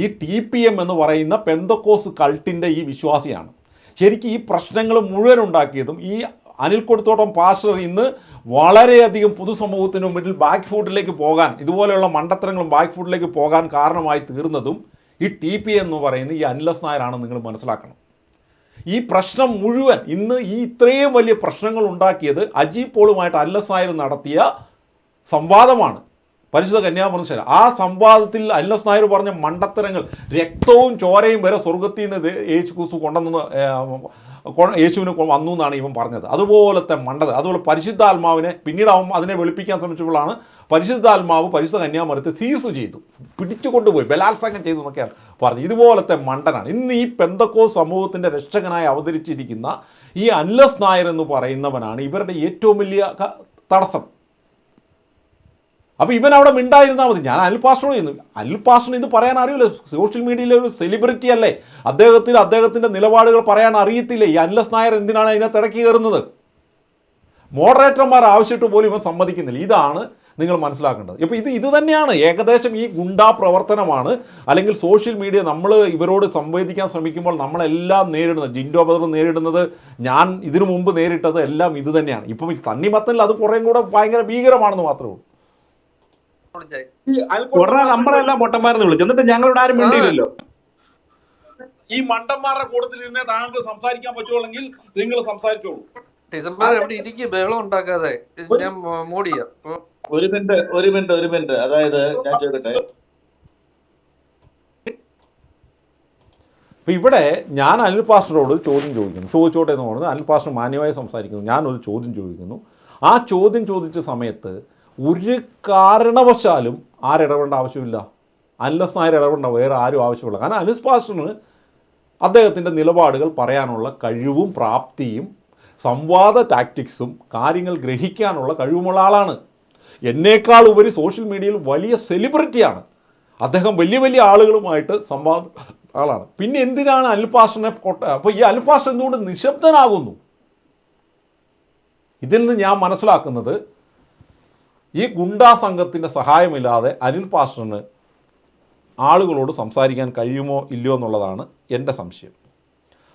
ഈ TPM എന്ന് പറയുന്ന പെന്തക്കോസ് കൾട്ടിൻ്റെ ഈ വിശ്വാസിയാണ്. ശരിക്കും ഈ പ്രശ്നങ്ങൾ മുഴുവൻ ഉണ്ടാക്കിയതും ഈ അനിൽ കൊടുത്തോട്ടം പാസ്റ്റർ ഇന്ന് വളരെയധികം പൊതുസമൂഹത്തിന് മുമ്പിൽ ബാക്ക് ഫുഡിലേക്ക് പോകാൻ, ഇതുപോലെയുള്ള മണ്ടത്തരങ്ങളും ബാക്ക് ഫുഡിലേക്ക് പോകാൻ കാരണമായി തീർന്നതും ഈ TPM എന്ന് പറയുന്ന ഈ അനിലസ് നായരാണെന്ന് നിങ്ങൾ മനസ്സിലാക്കണം. ഈ പ്രശ്നം മുഴുവൻ ഇന്ന് ഈ ഇത്രയും വലിയ പ്രശ്നങ്ങൾ ഉണ്ടാക്കിയത് അജി പോളുമായിട്ട് അനിലസ് നായർ നടത്തിയ സംവാദമാണ്, പരിശുദ്ധ കന്യാമറിയം. ആ സംവാദത്തിൽ അനിലസ് നായർ പറഞ്ഞ മണ്ടത്തരങ്ങൾ, രക്തവും ചോരയും വരെ സ്വർഗത്തിൽ നിന്ന് യേശു ക്രിസ്തു യേശുവിന് വന്നു എന്നാണ് ഇവൻ പറഞ്ഞത്. അതുപോലത്തെ മണ്ടത്. അതുപോലെ പരിശുദ്ധാത്മാവിനെ പിന്നീട് അവൻ അതിനെ വെളുപ്പിക്കാൻ ശ്രമിച്ചപ്പോഴാണ് പരിശുദ്ധാത്മാവ് പരിശുദ്ധ കന്യാമറിയത്തെ സീസ് ചെയ്തു, പിടിച്ചുകൊണ്ടുപോയി, ബലാത്സംഗം ചെയ്തു എന്നൊക്കെയാണ് പറഞ്ഞത്. ഇതുപോലത്തെ മണ്ടനാണ് ഇന്ന് ഈ പെന്തക്കോസ് സമൂഹത്തിൻ്റെ രക്ഷകനായി അവതരിച്ചിരിക്കുന്ന ഈ അനിലസ് നായർ എന്ന് പറയുന്നവനാണ് ഇവരുടെ ഏറ്റവും വലിയ തടസ്സം. അപ്പോൾ ഇവൻ അവിടെ മിണ്ടായിരുന്നാൽ മതി. ഞാൻ അനിൽ പാസ്റ്ററോട് ചെയ്യുന്നു, അനിൽ പാസ്റ്ററിന് ഇത് പറയാൻ അറിയില്ല. സോഷ്യൽ മീഡിയയിലെ ഒരു സെലിബ്രിറ്റി അല്ലേ, അദ്ദേഹത്തിൻ്റെ നിലപാടുകൾ പറയാൻ അറിയത്തില്ലേ? ഈ അനിലസ് നായർ എന്തിനാണ് അതിനകത്ത് ഇടയ്ക്ക് കയറുന്നത്? മോഡറേറ്റർമാർ ആവശ്യമിട്ട് പോലും ഇവൻ സമ്മതിക്കുന്നില്ല. ഇതാണ് നിങ്ങൾ മനസ്സിലാക്കേണ്ടത്. ഇപ്പോൾ ഇത് തന്നെയാണ് ഏകദേശം ഈ ഗുണ്ടാ പ്രവർത്തനമാണ്. അല്ലെങ്കിൽ സോഷ്യൽ മീഡിയ നമ്മൾ ഇവരോട് സംവദിക്കാൻ ശ്രമിക്കുമ്പോൾ നമ്മളെല്ലാം നേരിടുന്നത്, ജിൻഡോ ബദർ നേരിടുന്നത്, ഞാൻ ഇതിനു മുമ്പ് നേരിട്ടത് എല്ലാം ഇത് തന്നെയാണ്. ഇപ്പം ഈ തണ്ണിമത്തനിൽ അത് കുറേയും കൂടെ ഭയങ്കര ഭീകരമാണെന്ന് മാത്രമേ ഉള്ളൂ. ഉടനെ നമ്മളെല്ലാം പൊട്ടന്മാരെന്ന് വിളിച്ചു, എന്നിട്ട് ഞങ്ങളോട് ആരും മിണ്ടിയില്ലല്ലോ. ഈ മണ്ടന്മാരുടെ കൂട്ടത്തിൽ ഇരുന്നേ താങ്കൾക്ക് സംസാരിക്കാൻ പറ്റുള്ളെങ്കിൽ നിങ്ങൾ സംസാരിച്ചോളൂ. ഡിസംബർ എവിടെ ഇരിക്കും, ബഹളം ഉണ്ടാക്കാതെ. ഞാൻ മോഡ് ചെയ്യാം. ഒരു മിനിറ്റ്. അതായത് ഞാൻ ചോദിക്കട്ടെ, അപ്പോൾ ഇവിടെ ഞാൻ അനിൽ പാസ്റ്ററോട് ചോദ്യം ചോദിക്കുന്നു, ചോദിച്ചോട്ടെ എന്ന് പറഞ്ഞത് അനിൽ പാസ്റ്റർ മാന്യമായി സംസാരിക്കുന്നു. ഞാനൊരു ചോദ്യം ചോദിക്കുന്നു. ആ ചോദ്യം ചോദിച്ച സമയത്ത് ഒരു കാരണവശാലും ആരിടപെടേണ്ട ആവശ്യമില്ല. അനിലസ് നായർ ഇടപെടേണ്ട വേറെ ആരും ആവശ്യമില്ല. കാരണം അനിൽ പാസ്റ്ററിന് അദ്ദേഹത്തിൻ്റെ നിലപാടുകൾ പറയാനുള്ള കഴിവും പ്രാപ്തിയും സംവാദ ടാക്ടിക്സും കാര്യങ്ങൾ ഗ്രഹിക്കാനുള്ള കഴിവുമുള്ള ആളാണ്. എന്നേക്കാൾ ഉപരി സോഷ്യൽ മീഡിയയിൽ വലിയ സെലിബ്രിറ്റിയാണ് അദ്ദേഹം. വലിയ വലിയ ആളുകളുമായിട്ട് ആളാണ്. പിന്നെ എന്തിനാണ് അനിൽ പാസ്റ്ററിനെ അപ്പോൾ ഈ അനിൽ പാസ്റ്റർ എന്തുകൊണ്ട് നിശബ്ദനാകുന്നു? ഇതിൽ നിന്ന് ഞാൻ മനസ്സിലാക്കുന്നത് ഈ ഗുണ്ടാ സംഘത്തിൻ്റെ സഹായമില്ലാതെ അനിൽ പാസ്റ്ററിന് ആളുകളോട് സംസാരിക്കാൻ കഴിയുമോ ഇല്ലയോ എന്നുള്ളതാണ് എൻ്റെ സംശയം.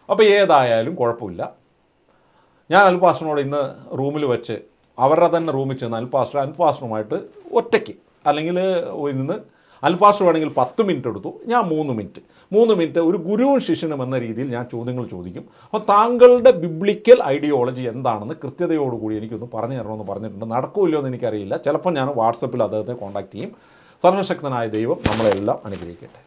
അപ്പോൾ ഏതായാലും കുഴപ്പമില്ല. ഞാൻ അനിൽ പാസ്റ്ററിനോട് ഇന്ന് റൂമിൽ വെച്ച് അവരുടെ തന്നെ റൂമിൽ ചെന്ന് അനിൽ പാസ്റ്ററുമായിട്ട് ഒറ്റയ്ക്ക്, അല്ലെങ്കിൽ ഇന്ന് അനിൽ പാസ്റ്റർ വേണമെങ്കിൽ 10 മിനിറ്റ് എടുത്തു, ഞാൻ 3 മിനിറ്റ് ഒരു ഗുരുവും ശിഷ്യനും എന്ന രീതിയിൽ ഞാൻ ചോദ്യങ്ങൾ ചോദിക്കും. അപ്പോൾ താങ്കളുടെ ബിബ്ലിക്കൽ ഐഡിയോളജി എന്താണെന്ന് കൃത്യതയോടുകൂടി എനിക്കൊന്ന് പറഞ്ഞു തരണമെന്ന് പറഞ്ഞിട്ടുണ്ട്. നടക്കില്ലോ എന്ന് എനിക്കറിയില്ല. ചിലപ്പോൾ ഞാൻ വാട്സപ്പിൽ അദ്ദേഹത്തെ കോൺടാക്റ്റ് ചെയ്യും. സർവശക്തനായ ദൈവം നമ്മളെല്ലാം അനുഗ്രഹിക്കട്ടെ.